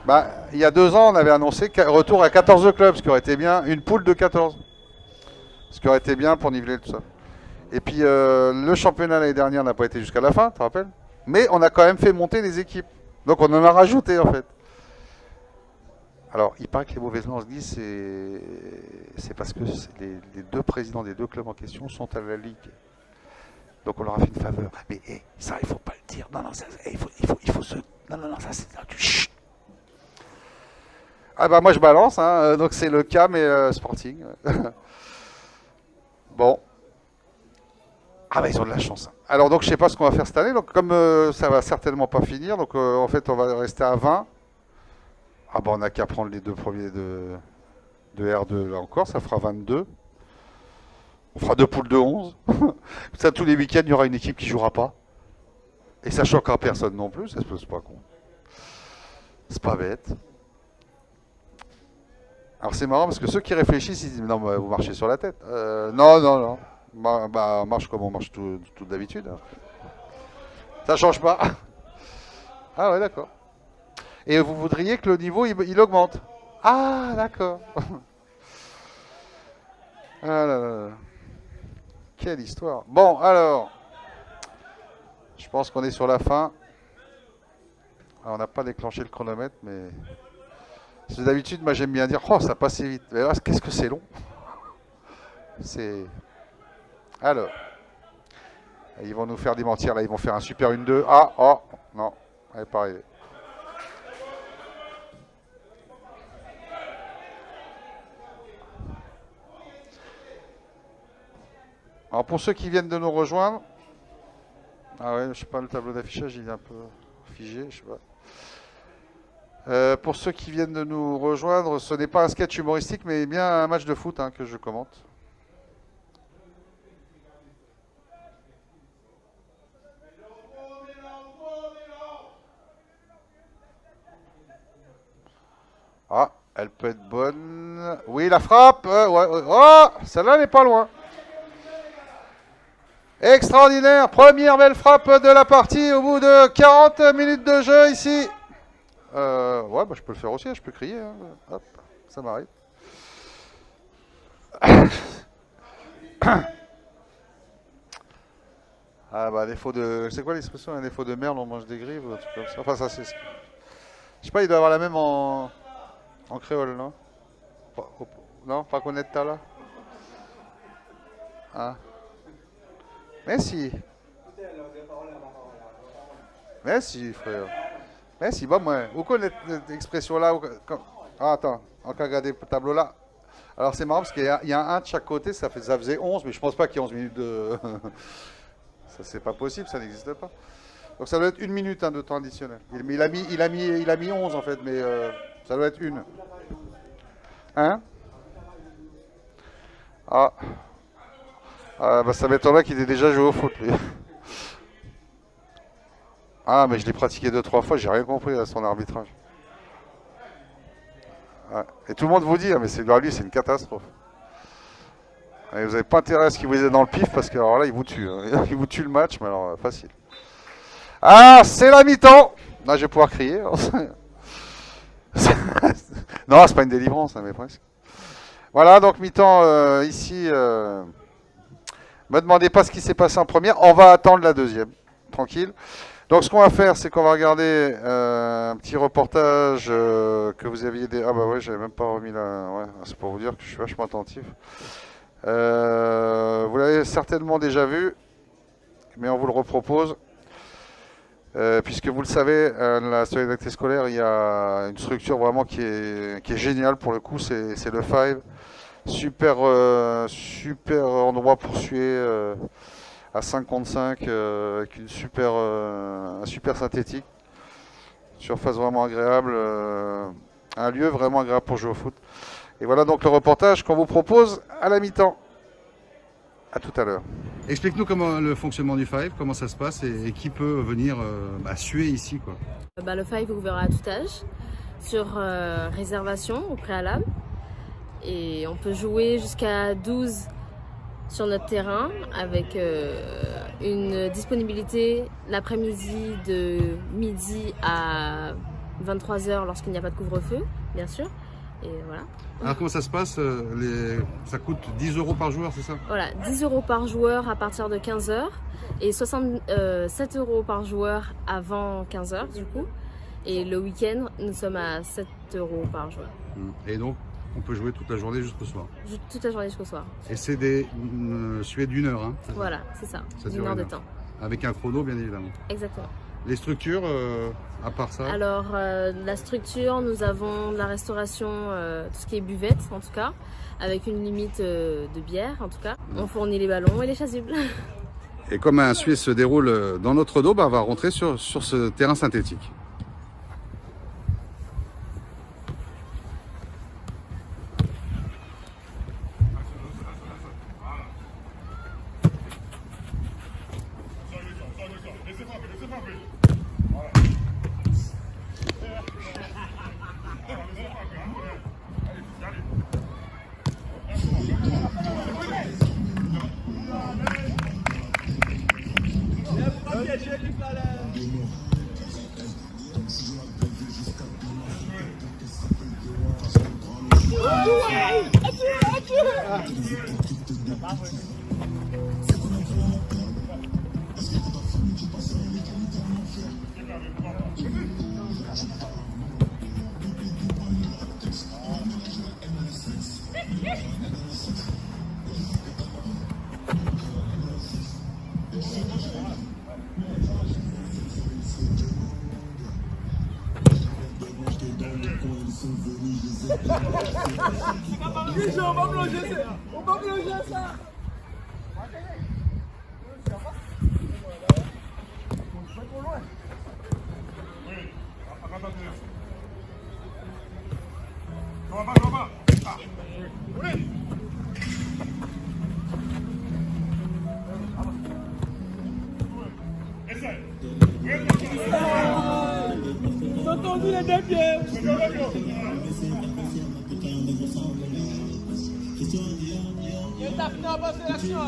Bah, il y a 2 ans, on avait annoncé retour à 14 clubs, ce qui aurait été bien. Une poule de 14. Ce qui aurait été bien pour niveler tout ça. Et puis le championnat l'année dernière n'a pas été jusqu'à la fin, tu te rappelles? Mais on a quand même fait monter les équipes. Donc on en a rajouté en fait. Alors il paraît que les mauvaises langues disent c'est parce que les 2 présidents des 2 clubs en question sont à la Ligue. Donc on leur a fait une faveur. Mais ça il faut pas le dire. Non, non, ça, il faut se... Non, ça c'est... Chut. Ah bah moi je balance, hein. Donc c'est le cas mais Sporting. Bon. Ah bah ils ont de la chance. Alors donc je sais pas ce qu'on va faire cette année. Donc comme ça va certainement pas finir, donc en fait on va rester à 20. Ah bah on n'a qu'à prendre les 2 premiers de R2 là encore, ça fera 22. On fera 2 poules de 11. Ça tous les week-ends il y aura une équipe qui jouera pas. Et ça choquera personne non plus, ça se pose pas con. C'est pas bête. Alors c'est marrant parce que ceux qui réfléchissent ils disent non mais vous marchez sur la tête. Non. Bah, on marche comme on marche tout d'habitude. Hein. Ça change pas. Ah ouais, d'accord. Et vous voudriez que le niveau il augmente. Ah d'accord. Ah là là. Quelle histoire. Bon alors, je pense qu'on est sur la fin. Alors, on n'a pas déclenché le chronomètre, mais d'habitude moi j'aime bien dire oh ça passe vite. Mais là qu'est-ce que c'est long. C'est... Alors, ils vont nous faire démentir là, ils vont faire un super 1-2. Ah, oh, non, elle n'est pas arrivée. Alors pour ceux qui viennent de nous rejoindre, ah ouais, je sais pas, le tableau d'affichage il est un peu figé, je sais pas. Pour ceux qui viennent de nous rejoindre, ce n'est pas un sketch humoristique, mais bien un match de foot hein, que je commente. Ah, elle peut être bonne. Oui, la frappe. Ouais. Oh, celle-là n'est pas loin. Extraordinaire. Première belle frappe de la partie au bout de 40 minutes de jeu ici. Ouais, bah, je peux le faire aussi, je peux crier. Hein. Hop, ça m'arrive. Ah bah, défaut de... C'est quoi l'expression? Un défaut de merde, on mange des grives ou un truc comme ça. Enfin, ça c'est... Je sais pas, il doit avoir la même en créole, non? Non, pas connaître ta là. Ah. Merci. Merci, frère. Merci, bah moi. Vous connaissez cette expression là? Ah, attends, on va regarder le tableau là. Alors c'est marrant parce qu'il y a un de chaque côté, ça faisait 11, mais je pense pas qu'il y ait 11 minutes de... Ça c'est pas possible, ça n'existe pas. Donc ça doit être 1 minute hein, de temps additionnel. Il a mis 11 en fait, mais ça doit être 1. Hein? Ah. Ah, bah, ça m'étonnerait qu'il ait déjà joué au foot, lui. Ah, mais je l'ai pratiqué 2-3 fois, j'ai rien compris à son arbitrage. Ouais. Et tout le monde vous dit, mais lui, c'est une catastrophe. Et vous n'avez pas intérêt à ce qu'il vous ait dans le pif, parce que alors là, il vous tue. Hein. Il vous tue le match, mais alors, facile. Ah, c'est la mi-temps. Là, je vais pouvoir crier. Non, c'est pas une délivrance, hein, mais presque. Voilà, donc mi-temps ici. Me demandez pas ce qui s'est passé en première. On va attendre la deuxième. Tranquille. Donc ce qu'on va faire, c'est qu'on va regarder un petit reportage que vous aviez... Ah bah ouais, j'avais même pas remis là. Ouais, c'est pour vous dire que je suis vachement attentif. Vous l'avez certainement déjà vu, mais on vous le repropose. Puisque vous le savez, la solidarité scolaire, il y a une structure vraiment qui est géniale pour le coup, c'est le Five. Super endroit pour suer à 5 contre 5 avec un super synthétique. Surface vraiment agréable, un lieu vraiment agréable pour jouer au foot. Et voilà donc le reportage qu'on vous propose à la mi-temps. À tout à l'heure. Explique-nous comment le fonctionnement du Five, comment ça se passe et qui peut venir suer ici, quoi. Le Five est ouvert à tout âge, sur réservation au préalable. Et on peut jouer jusqu'à 12 sur notre terrain avec une disponibilité l'après-midi de midi à 23h lorsqu'il n'y a pas de couvre-feu, bien sûr. Et voilà. Alors comment ça se passe ça coûte 10 € par joueur, c'est ça? Voilà, 10 € par joueur à partir de 15h et 67 € par joueur avant 15h du coup. Et le week-end, nous sommes à 7 € par joueur. Et donc, on peut jouer toute la journée jusqu'au soir? Toute la journée jusqu'au soir. Et c'est des suées d'1 heure, hein? Voilà, c'est ça, ça d'une heure de temps. Avec un chrono, bien évidemment. Exactement. Les structures, à part ça? Alors, la structure, nous avons de la restauration, tout ce qui est buvette en tout cas, avec une limite de bière en tout cas. On fournit les ballons et les chasubles. Et comme un sué se déroule dans notre dos, on va rentrer sur ce terrain synthétique. On va plonger ça. Ils ont tendu les deux pieds. Il tape dans la sélection.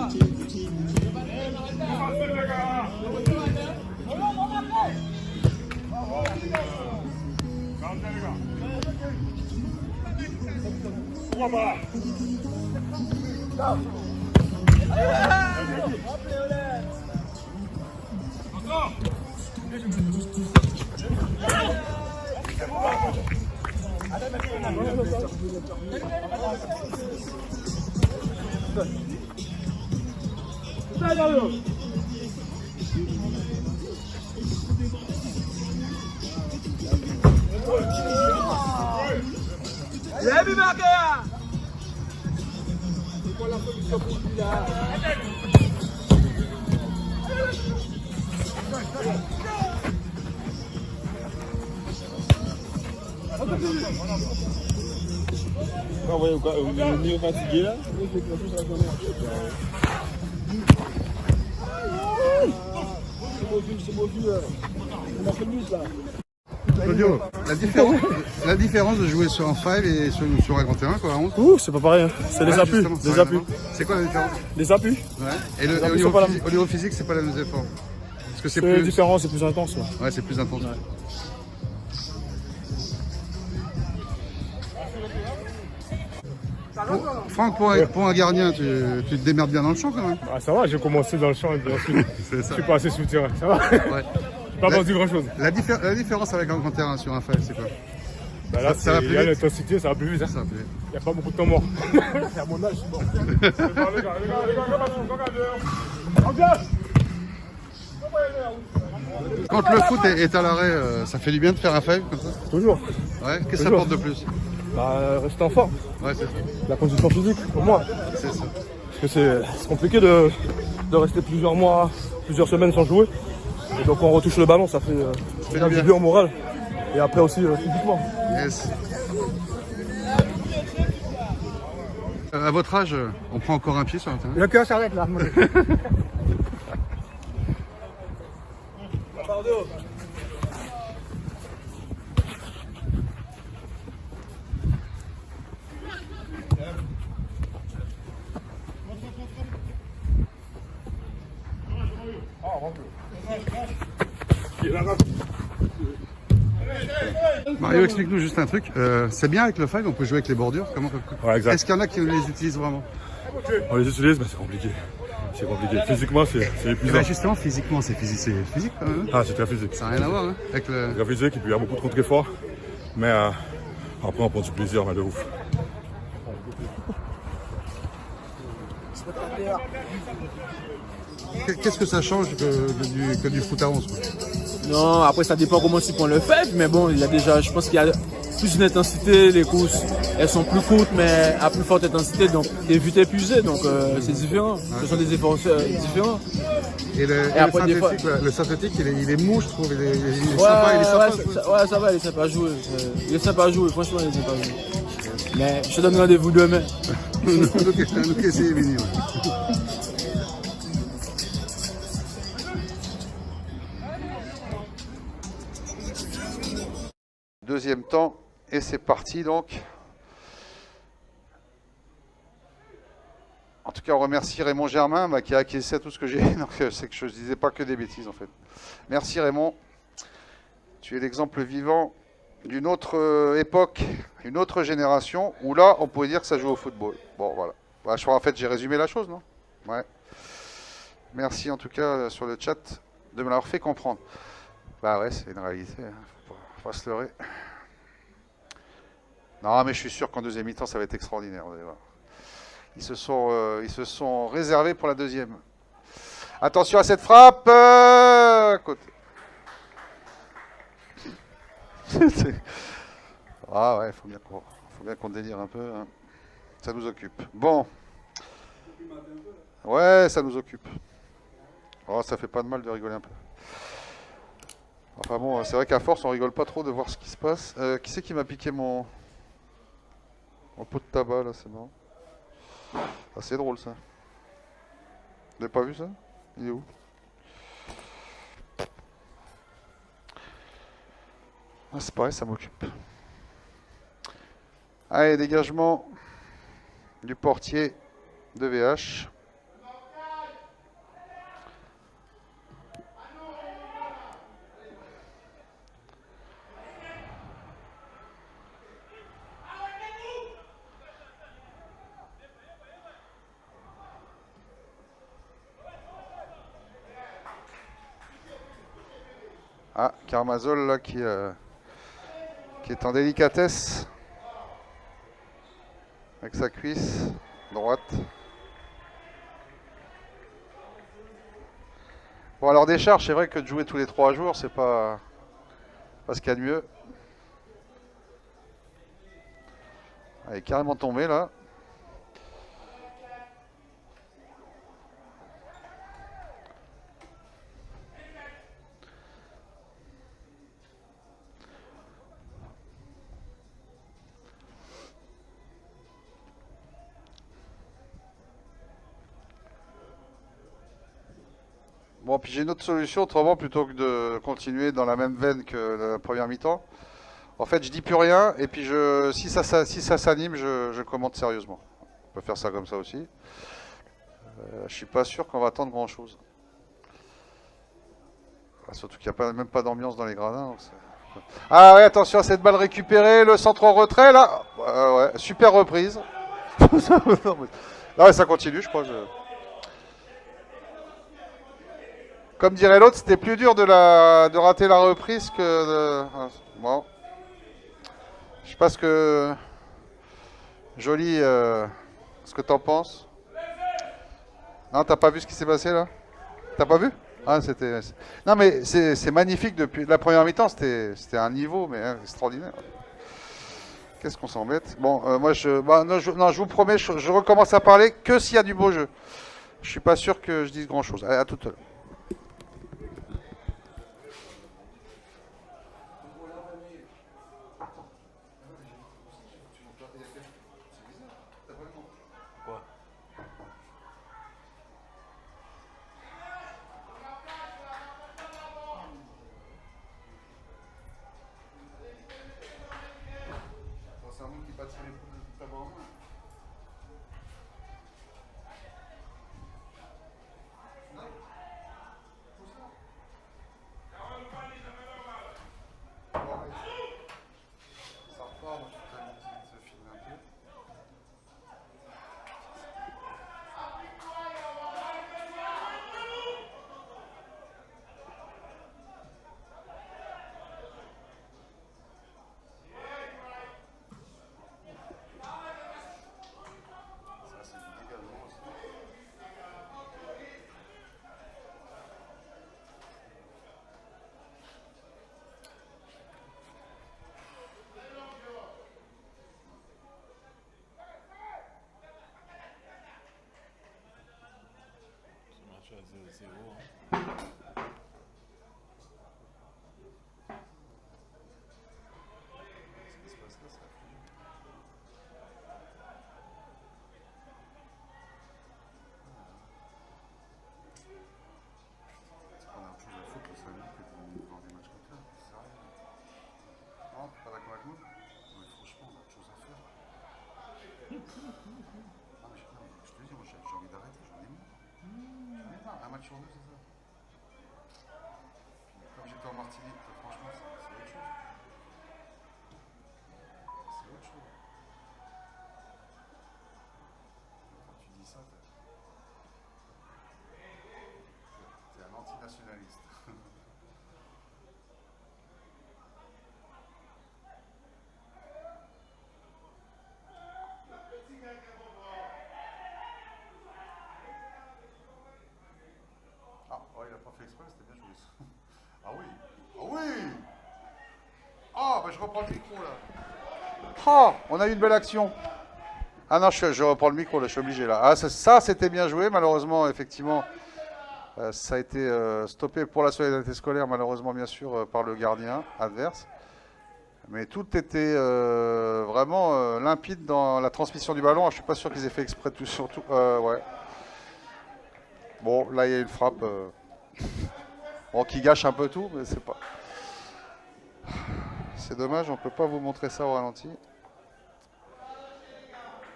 Claudio, la différence de jouer sur un 5 et sur un grand terrain, quoi, honte. Ouh, c'est pas pareil, hein. C'est les appuis. Justement, Les appuis. C'est quoi la différence? Les appuis. Ouais. Et Les au appuis niveau, sont pas la au niveau physique, c'est pas la même effort. Parce que c'est C'est plus différent, c'est plus intense. Ouais. Ouais, c'est plus intense. Ouais. Franck, pour un gardien, tu te démerdes bien dans le champ quand même. Ah, ça va, j'ai commencé dans le champ et puis ensuite, C'est ça. je suis passé sous le terrain. Ça va. Ouais. J'ai pas vendu grand chose. La différence avec un grand terrain sur un 5, c'est quoi? Bah là, Ça va plus il y a vite. l'intensité, ça va plus vite. Hein. Ça, plus- Il n'y a pas beaucoup de temps mort. C'est à mon âge, je suis mort. Quand le foot est à l'arrêt, ça fait du bien de faire un 5 comme ça? Toujours. Ouais, qu'est-ce que ça Toujours. apporte de plus? Bah, rester en forme. Ouais, c'est ça. La condition physique, pour moi. C'est ça. Parce que c'est compliqué de rester plusieurs mois, plusieurs semaines sans jouer. Et donc, on retouche le ballon, ça fait fait un du bien. début en moral. Et après aussi physiquement. Yes. À votre âge, on prend encore un pied sur un terrain? Le cœur s'arrête là. Mario, explique-nous juste un truc. C'est bien avec le 5, on peut jouer avec les bordures. Ouais, exact. Est-ce qu'il y en a qui les utilisent vraiment? On les utilise, mais c'est compliqué. C'est compliqué. Physiquement, c'est Eh épuisant. ben, justement, physiquement, c'est physique quand même. Ah, c'est très physique. Ça n'a rien à voir hein, avec le... Très physique, et puis il y a beaucoup de contre forts. Mais après, on prend du plaisir, mais de ouf. Qu'est-ce que ça change que du foot à 11 quoi? Non, après ça dépend comment tu prends le fait, mais bon, il y a déjà, je pense qu'il y a plus d'intensité, les courses, elles sont plus courtes, mais à plus forte intensité, donc t'es vite épuisé, donc c'est différent. Ce sont des efforts différents. Et le synthétique, il est mou, je trouve. Il est sympa, il est sympa. Ça va, il est sympa à jouer. Il est sympa à jouer, franchement, il est sympa à jouer. Mais je te donne rendez-vous demain. Nous essayer de venir. Deuxième temps, et c'est parti donc. En tout cas, on remercie Raymond Germain qui a acquiescé à tout ce que j'ai. Donc, c'est que je ne disais pas que des bêtises en fait. Merci Raymond. Tu es l'exemple vivant d'une autre époque, une autre génération, où là, on pouvait dire que ça joue au football. Bon, voilà. Bah, je crois en fait, j'ai résumé la chose, non? Ouais. Merci en tout cas sur le chat de me l'avoir fait comprendre. Bah ouais, c'est une réalité. Hein. Faut pas se leurrer. Non, mais je suis sûr qu'en deuxième mi-temps, ça va être extraordinaire. Vous allez voir. Ils se sont réservés pour la deuxième. Attention à cette frappe. Côté. Ah ouais, faut bien qu'on délire un peu. Hein. Ça nous occupe. Bon. Ouais, ça nous occupe. Oh, ça fait pas de mal de rigoler un peu. Enfin bon, c'est vrai qu'à force, on rigole pas trop de voir ce qui se passe. Qui c'est qui m'a piqué mon pot de tabac là, c'est marrant. Ah, c'est drôle ça. Vous n'avez pas vu ça? Il est où? Ah, c'est pareil, ça m'occupe. Allez, dégagement du portier de VH. Ah, Carmazol là qui est en délicatesse avec sa cuisse droite. Bon alors des charges, c'est vrai que de jouer tous les 3 jours, c'est pas ce qu'il y a de mieux. Elle est carrément tombée là. Bon, puis j'ai une autre solution, autrement, plutôt que de continuer dans la même veine que la première mi-temps. En fait, je dis plus rien, et puis si ça s'anime, je commente sérieusement. On peut faire ça comme ça aussi. Je suis pas sûr qu'on va attendre grand-chose. Surtout qu'il n'y a même pas d'ambiance dans les gradins. Ah ouais, attention à cette balle récupérée, le centre en retrait, là. Ouais, super reprise. Ouais, ça continue, je crois. Comme dirait l'autre, c'était plus dur de rater la reprise que de... Bon. Je sais pas ce que... Joli, ce que t'en penses. Non, t'as pas vu ce qui s'est passé là? T'as pas vu? Ah, c'était... Non, mais c'est magnifique depuis... La première mi-temps, c'était un niveau, mais extraordinaire. Qu'est-ce qu'on s'embête? Bon, moi, non, je vous promets, je recommence à parler que s'il y a du beau jeu. Je suis pas sûr que je dise grand-chose. Allez, à tout à l'heure. Un match sur deux, c'est ça. Comme j'étais en Martinique, franchement, c'est autre chose. C'est autre chose. Quand tu dis ça, t'es un antinationaliste. C'était bien joué. Ah oui. Ah oui. Ah, bah je reprends le micro là. Ah, on a eu une belle action. Ah non, je reprends le micro là, je suis obligé là. Ah, ça c'était bien joué. Malheureusement, effectivement, ça a été stoppé pour la solidarité scolaire, malheureusement bien sûr, par le gardien adverse. Mais tout était vraiment limpide dans la transmission du ballon. Je suis pas sûr qu'ils aient fait exprès tout surtout. Ouais. Bon, là il y a une frappe. Bon, qui gâche un peu tout, mais c'est pas... C'est dommage, on peut pas vous montrer ça au ralenti.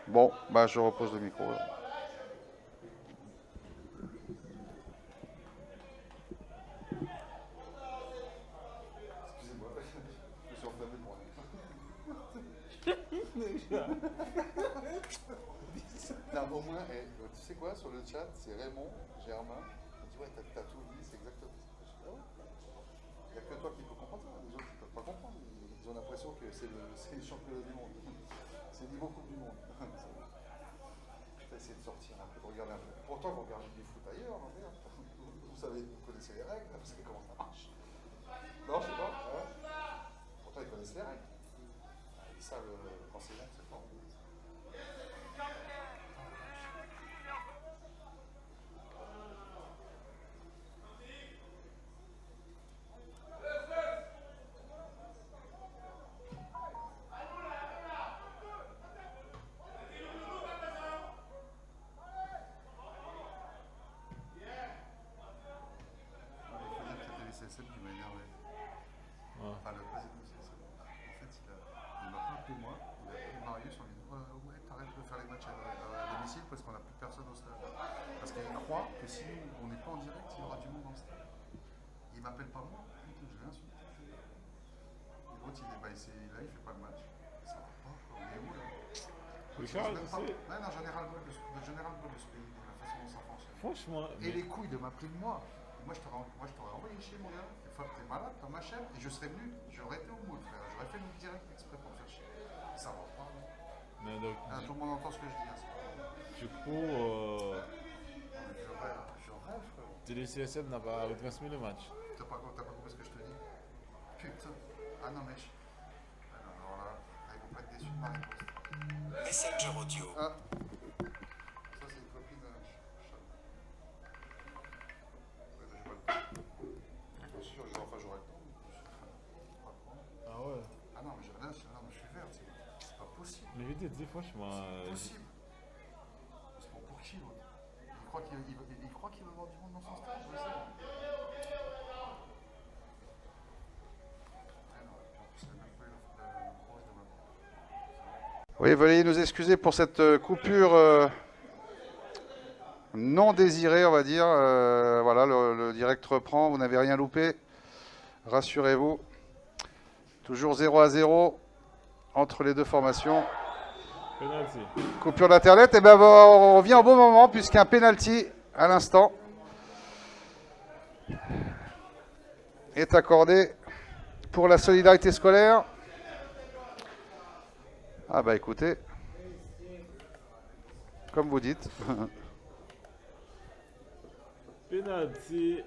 Bon, bah je repose le micro. Là. Excusez-moi, je suis enflammé pour rien. Non, au moins, tu sais quoi, sur le chat, c'est Raymond, Germain. Il dit, ouais, t'as tout dit, c'est exactement ça. Il n'y a que toi qui peux comprendre ça, les autres ne peuvent pas comprendre. Ils ont l'impression que c'est le championnat du monde. C'est niveau Coupe du Monde. Je vais essayer de sortir un peu, de regarder un peu. Pourtant, vous regardez du foot ailleurs, non, merde. Vous savez, vous connaissez les règles, vous savez comment ça marche. Non, je sais pas. Ouais. Pourtant, ils connaissent les règles. Ils savent quand c'est bon, c'est fort. Enfin, le président, en fait, il m'a pas appelé moi, il a appelé Marius en lui disant ouais, t'arrêtes de faire les matchs à domicile parce qu'on n'a plus personne au stade. Parce qu'il croit que si on n'est pas en direct, il y aura du monde dans le stade. Il m'appelle pas moi, je l'ai insulté. Et l'autre, là, il fait pas le match. Ça va pas, quoi. On est où là? Richard, Ouais, non, j'en ai ras-le-bol de ce pays, de la façon dont ça fonctionne. Franchement. Et les couilles de m'appeler moi. Moi, je t'aurais envoyé chez mon gars. Une fois que t'es malade, t'as ma chaîne. Et je serais venu, j'aurais été au moule, frère. J'aurais fait le direct exprès pour faire chier. Ça va pas. Mais donc, Tout le monde entend ce que je dis. du coup, Je rêve, frère. TDCSM n'a pas retransmis le match. T'as pas compris ce que je te dis? Putain. Ah non, mais alors là, ils vont pas être déçus de ma réponse. Messenger audio. Ah. Ça, c'est une copine de j'ai pas le temps. Bien sûr, j'aurai le temps. Ah ouais. Ah non, mais je suis vert, c'est pas possible. Mais je te dis, franchement. C'est possible. C'est pour qui, l'autre? Il croit qu'il va avoir du monde dans son stade, je sais. Oui, veuillez nous excuser pour cette coupure non désirée, on va dire. Voilà, le direct reprend, vous n'avez rien loupé. Rassurez-vous. Toujours 0-0 entre les deux formations. Penalty. Coupure d'internet, et ben on revient au bon moment puisqu'un penalty à l'instant est accordé pour la solidarité scolaire. Ah bah écoutez, comme vous dites. Penalty.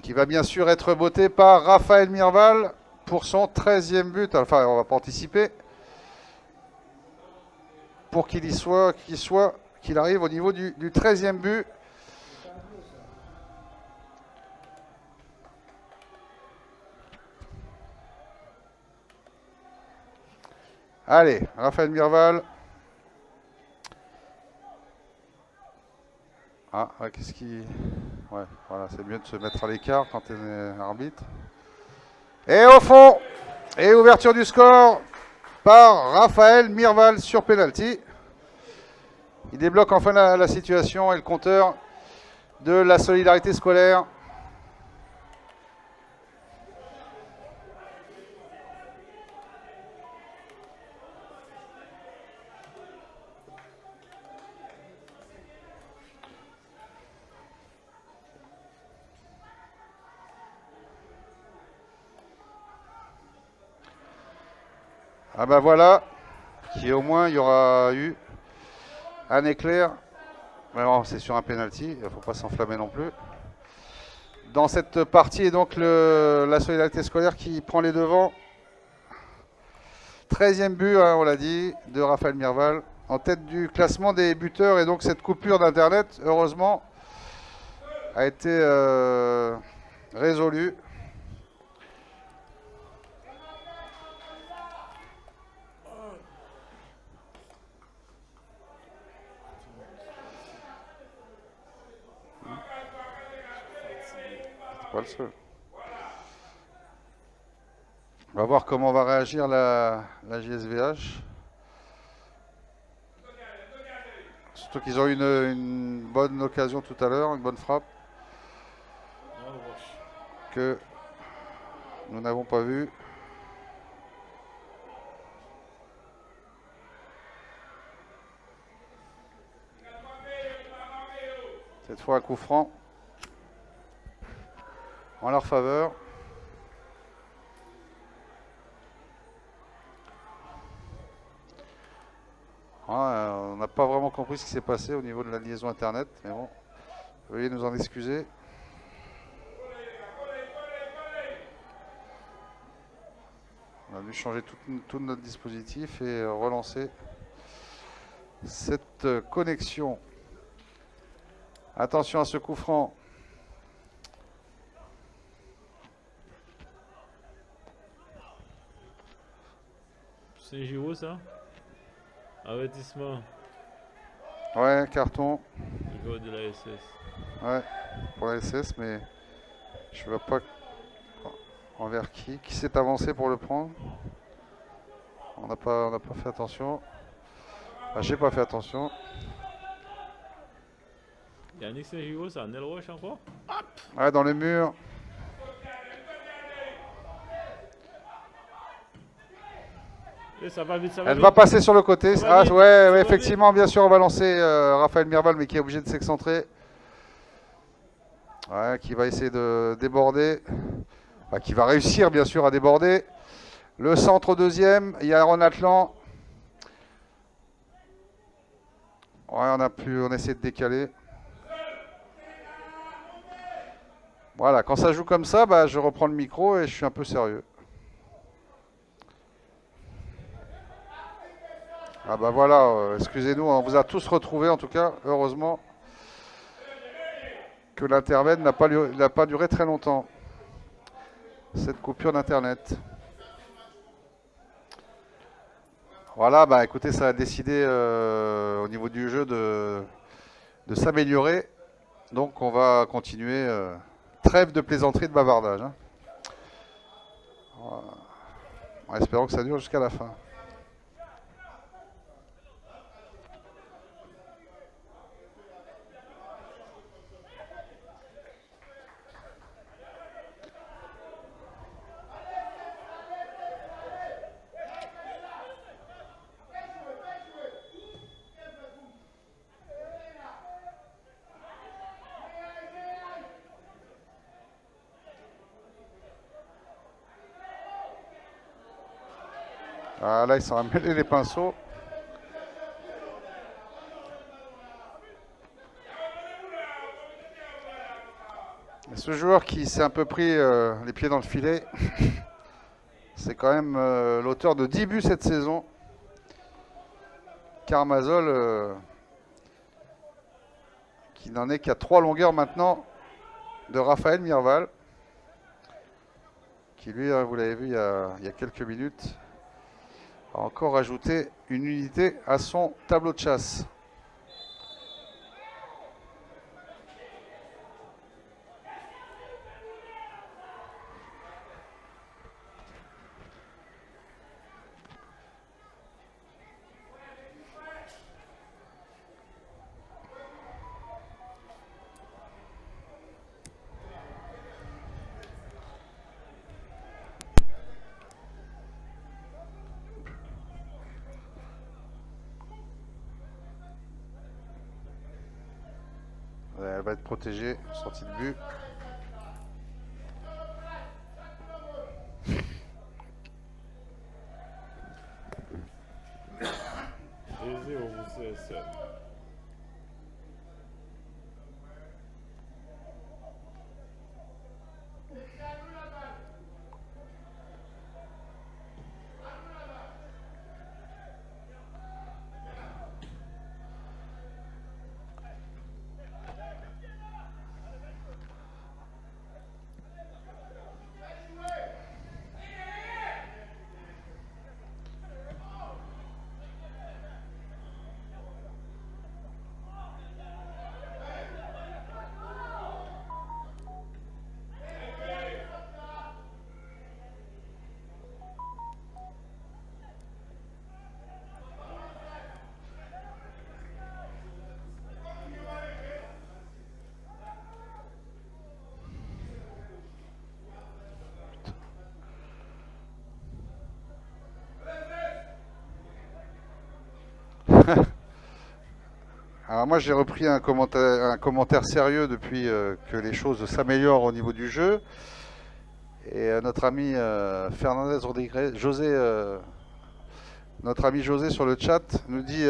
Qui va bien sûr être botté par Raphaël Mirval pour son 13e but. Enfin, on va pas anticiper. Pour qu'il arrive au niveau du 13e but. Allez, Raphaël Mirval. Ah, ouais, qu'est-ce qui... Ouais, voilà, c'est mieux de se mettre à l'écart quand on est arbitre. Et au fond, et ouverture du score par Raphaël Mirval sur penalty. Il débloque enfin la situation et le compteur de la solidarité scolaire. Ah ben voilà, qui au moins il y aura eu un éclair. Mais bon, c'est sur un penalty, il ne faut pas s'enflammer non plus. Dans cette partie, et donc la solidarité scolaire qui prend les devants. 13e but, hein, on l'a dit, de Raphaël Mirval, en tête du classement des buteurs. Et donc cette coupure d'internet, heureusement, a été résolue. Pas le seul. On va voir comment va réagir la JSVH. Surtout qu'ils ont eu une bonne occasion tout à l'heure, une bonne frappe. Que nous n'avons pas vue. Cette fois un coup franc en leur faveur. On n'a pas vraiment compris ce qui s'est passé au niveau de la liaison internet, mais bon, veuillez nous en excuser. On a dû changer tout notre dispositif et relancer cette connexion. Attention à ce coup franc. C'est Giro ça? Avertissement. Ouais, carton. Le joueur de la SS. Ouais, pour la SS, mais Je vois pas envers qui. Qui s'est avancé pour le prendre? On n'a pas fait attention. Ah, j'ai pas fait attention. Yannick Saint-Giraud, ça en est le rush encore? Ouais, dans le mur. Et ça va vite, ça va Elle vite. va passer sur le côté. Ça va Ah vite, ouais, ça va effectivement, bien sûr, on va lancer Raphaël Mirval, mais qui est obligé de s'excentrer. Ouais, qui va essayer de déborder. Enfin, qui va réussir, bien sûr, à déborder. Le centre au deuxième, il y a Aaron Atlan. Ouais, on essaie de décaler. Voilà, quand ça joue comme ça, bah, je reprends le micro et je suis un peu sérieux. Ah bah voilà, excusez-nous, on vous a tous retrouvés en tout cas, heureusement que l'intermède n'a pas duré très longtemps, cette coupure d'internet. Voilà, bah écoutez, ça a décidé au niveau du jeu de s'améliorer, donc on va continuer, trêve de plaisanterie, de bavardage. Hein. Voilà. En espérant que ça dure jusqu'à la fin. Ah, là, ils sont mêlés les pinceaux. Et ce joueur qui s'est un peu pris les pieds dans le filet, c'est quand même l'auteur de 10 buts cette saison. Carmazol, qui n'en est qu'à 3 longueurs maintenant de Raphaël Mirval, qui lui, vous l'avez vu il y a quelques minutes, a encore ajouté une unité à son tableau de chasse. Elle va être protégée, sortie de but. Et au CSL. Alors moi j'ai repris un commentaire sérieux depuis que les choses s'améliorent au niveau du jeu. Et notre ami Fernandez Rodriguez, notre ami José sur le chat nous dit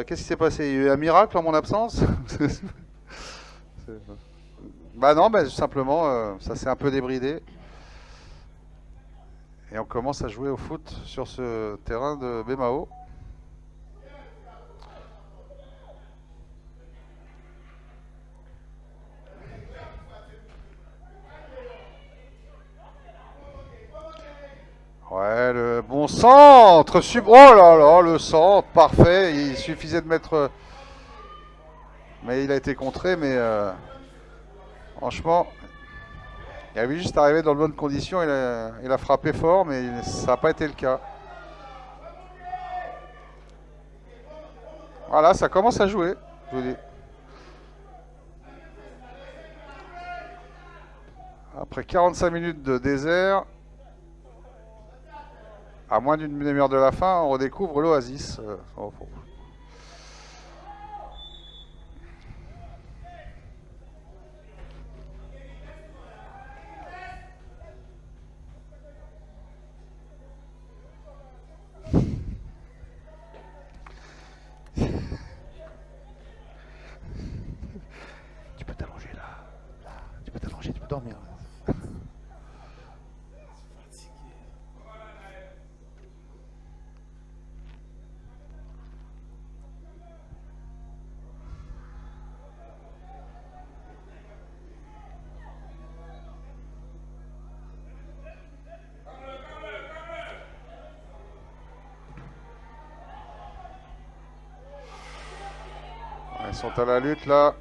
qu'est-ce qui s'est passé? Il y a eu un miracle en mon absence? Bah non, bah, simplement ça s'est un peu débridé. Et on commence à jouer au foot sur ce terrain de Bémao. Ouais, le bon centre. Oh là là, le centre, parfait. Il suffisait de mettre... Mais il a été contré, mais franchement, Il avait juste arrivé dans de bonnes conditions, il a frappé fort, mais ça n'a pas été le cas. Voilà, ça commence à jouer, je vous dis. Après 45 minutes de désert, à moins d'une demi-heure de la fin, on redécouvre l'oasis. Tu peux t'allonger là. Tu peux t'allonger, tu peux dormir. Ils sont à la lutte là.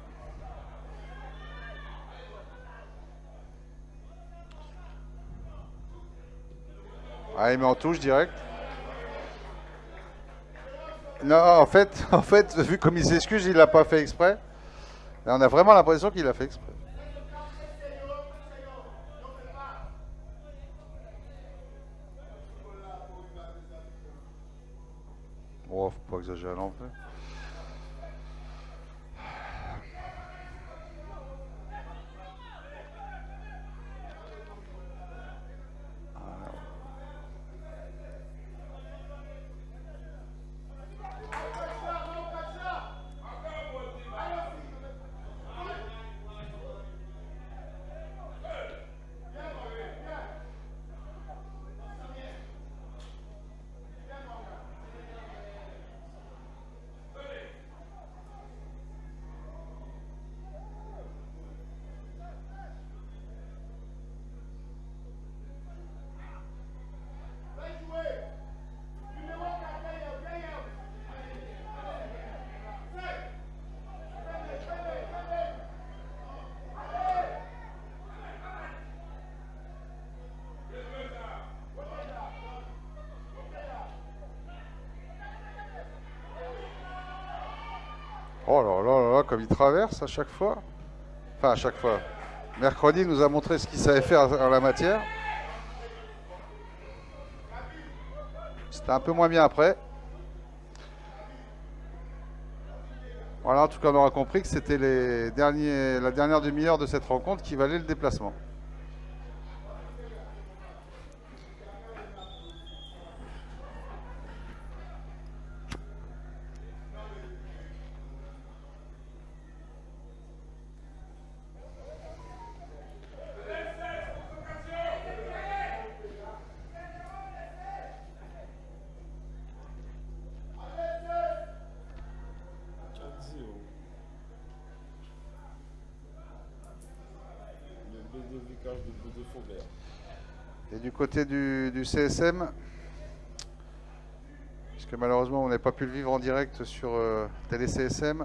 Ah, il met en touche direct. Non, en fait, vu comme il s'excuse, il l'a pas fait exprès. Et on a vraiment l'impression qu'il l'a fait exprès. Oh, faut pas exagérer non plus. Oh là là là là, comme il traverse à chaque fois. Enfin, à chaque fois. Mercredi nous a montré ce qu'il savait faire en la matière. C'était un peu moins bien après. Voilà, en tout cas, on aura compris que c'était la dernière demi-heure de cette rencontre qui valait le déplacement. Et du côté du CSM, puisque malheureusement on n'a pas pu le vivre en direct sur Télé CSM.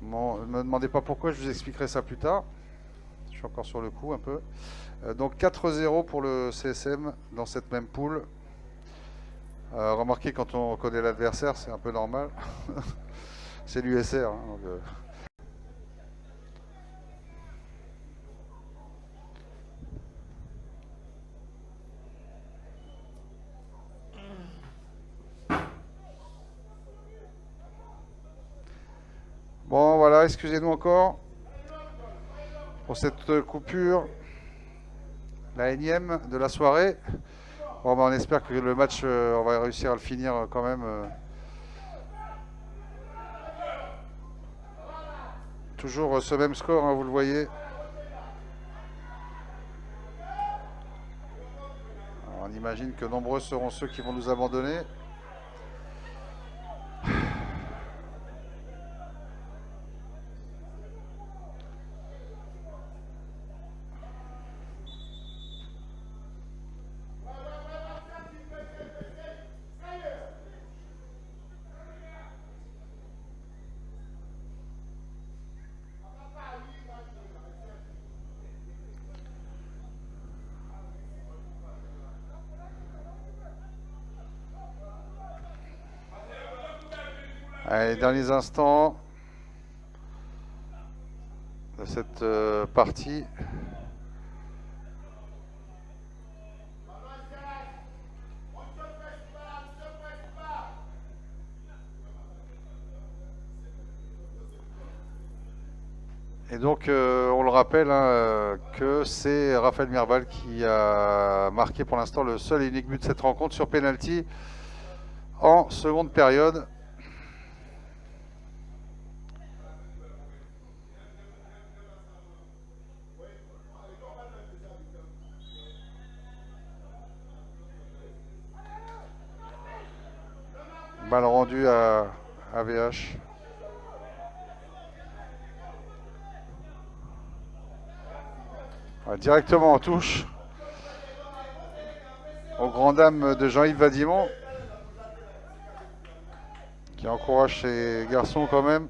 Bon, ne me demandez pas pourquoi, je vous expliquerai ça plus tard. Je suis encore sur le coup un peu. Donc 4-0 pour le CSM dans cette même poule. Remarquez, quand on connaît l'adversaire, c'est un peu normal. C'est l'USR. Hein, donc, Bon, voilà, excusez-nous encore pour cette coupure, la énième de la soirée. Bon, ben, on espère que le match, on va réussir à le finir quand même. Toujours ce même score, hein, vous le voyez. Alors, on imagine que nombreux seront ceux qui vont nous abandonner. Allez, derniers instants de cette partie. Et donc, on le rappelle, hein, que c'est Raphaël Mirval qui a marqué pour l'instant le seul et unique but de cette rencontre sur penalty en seconde période. Balle rendue à VH. Directement en touche, aux grandes dames de Jean-Yves Vadimon, qui encourage ses garçons quand même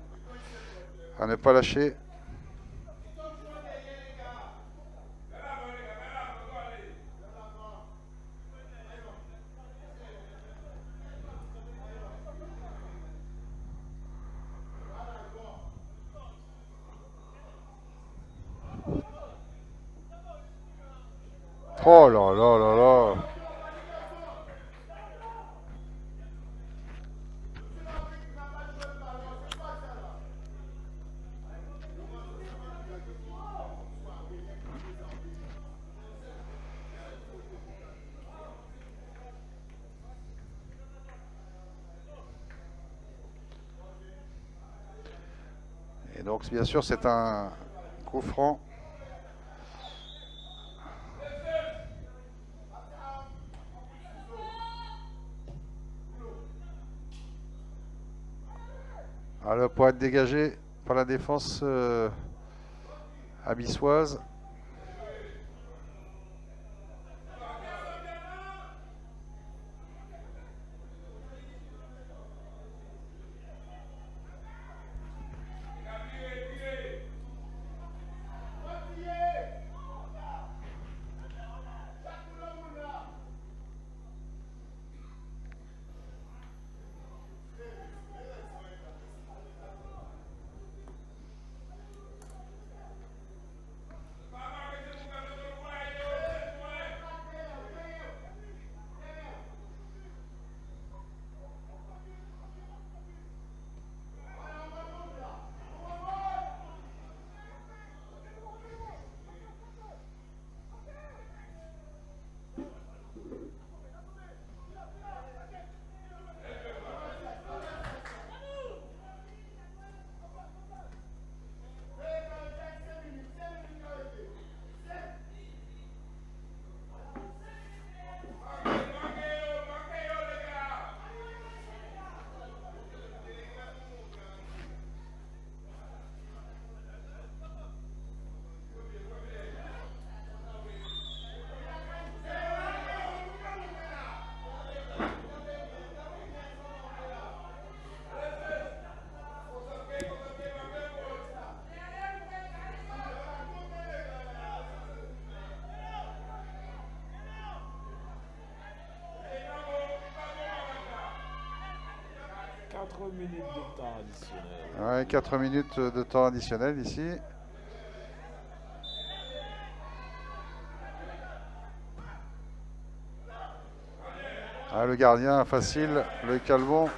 à ne pas lâcher. Oh là là là là. Et donc bien sûr c'est un coup franc. Alors, pour être dégagé par la défense abyssoise. Minutes de temps additionnel. Ouais, 4 minutes de temps additionnel ici. Ah, le gardien facile, le Calbon.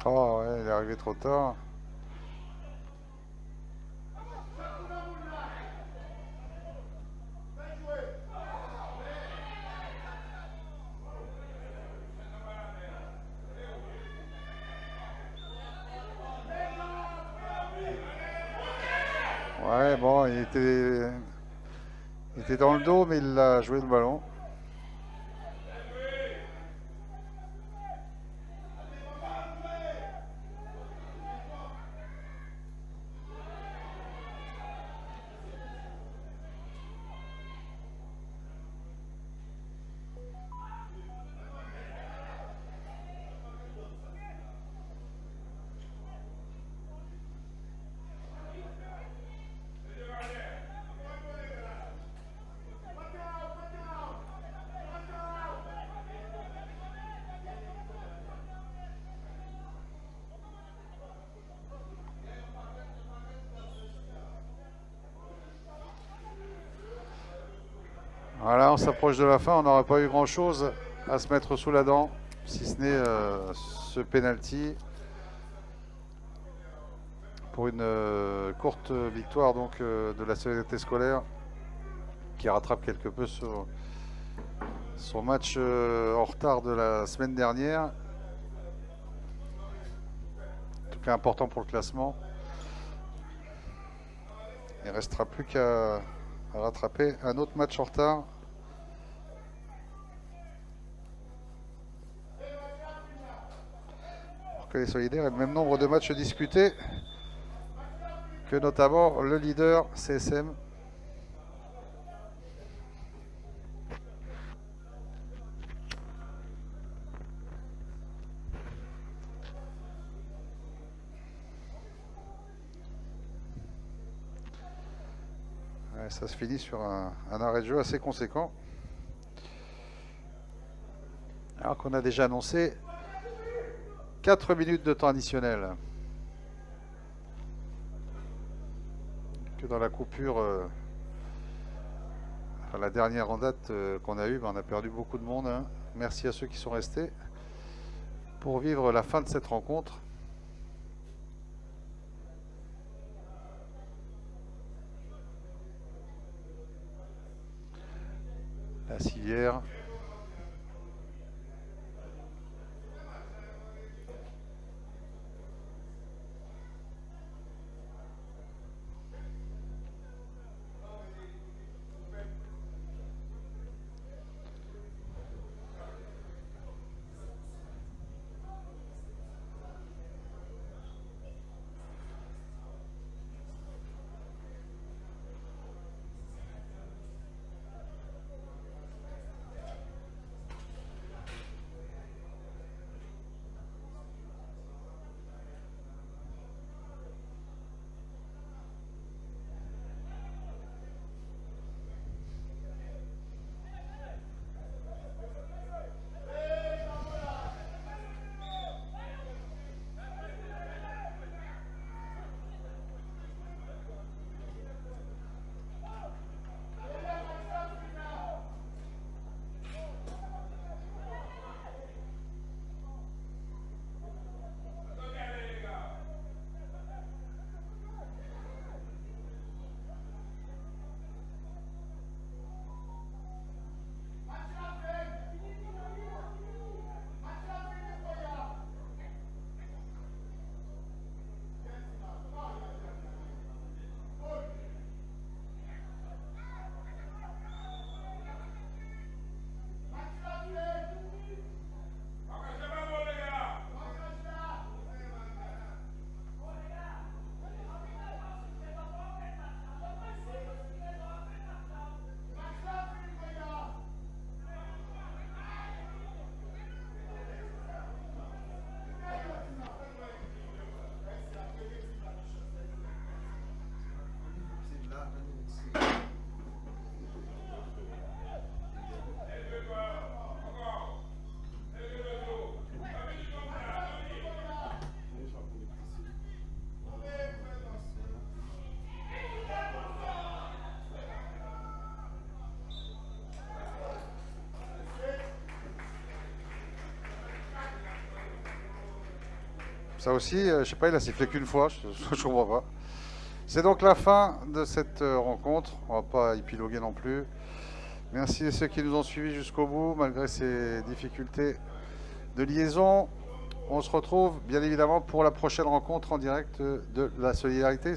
Oh ouais, il est arrivé trop tard. Ouais, bon, il était dans le dos, mais il a joué le ballon. Voilà, on s'approche de la fin. On n'aurait pas eu grand-chose à se mettre sous la dent, si ce n'est ce penalty pour une courte victoire donc de la solidarité scolaire qui rattrape quelque peu son match en retard de la semaine dernière. En tout cas important pour le classement. Il ne restera plus qu'à rattraper un autre match en retard. Pour que les solidaires aient le même nombre de matchs disputés que notamment le leader CSM. Ouais, ça se finit sur un arrêt de jeu assez conséquent. Alors qu'on a déjà annoncé 4 minutes de temps additionnel. Que dans la coupure, enfin, la dernière en date qu'on a eue, on a perdu beaucoup de monde. Hein. Merci à ceux qui sont restés pour vivre la fin de cette rencontre. La civière. Ça aussi, je sais pas, il a sifflé qu'une fois, je comprends pas. C'est donc la fin de cette rencontre. On va pas épiloguer non plus. Merci à ceux qui nous ont suivis jusqu'au bout, malgré ces difficultés de liaison. On se retrouve bien évidemment pour la prochaine rencontre en direct de la solidarité.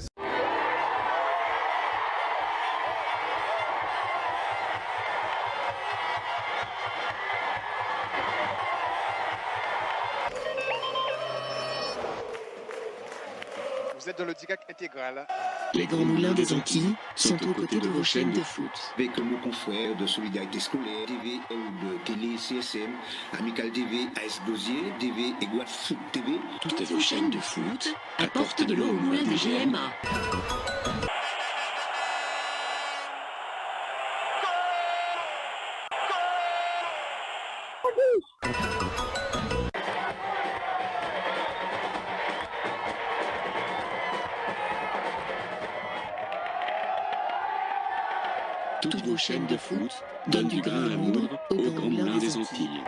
Vous êtes dans le DIGAC intégral. Les grands moulins des Antilles sont aux côtés de vos chaînes de foot. Avec nos confrères de Solidarité Scolaire, TV ou de Télé CSM, Amical TV, AS Gosier, TV et Guad Foot TV. Toutes vos chaînes de foot apportent de l'eau au moulin des GMA. Toutes vos chaînes de foot donnent du grain à moudre au Grand Moulin des Antilles.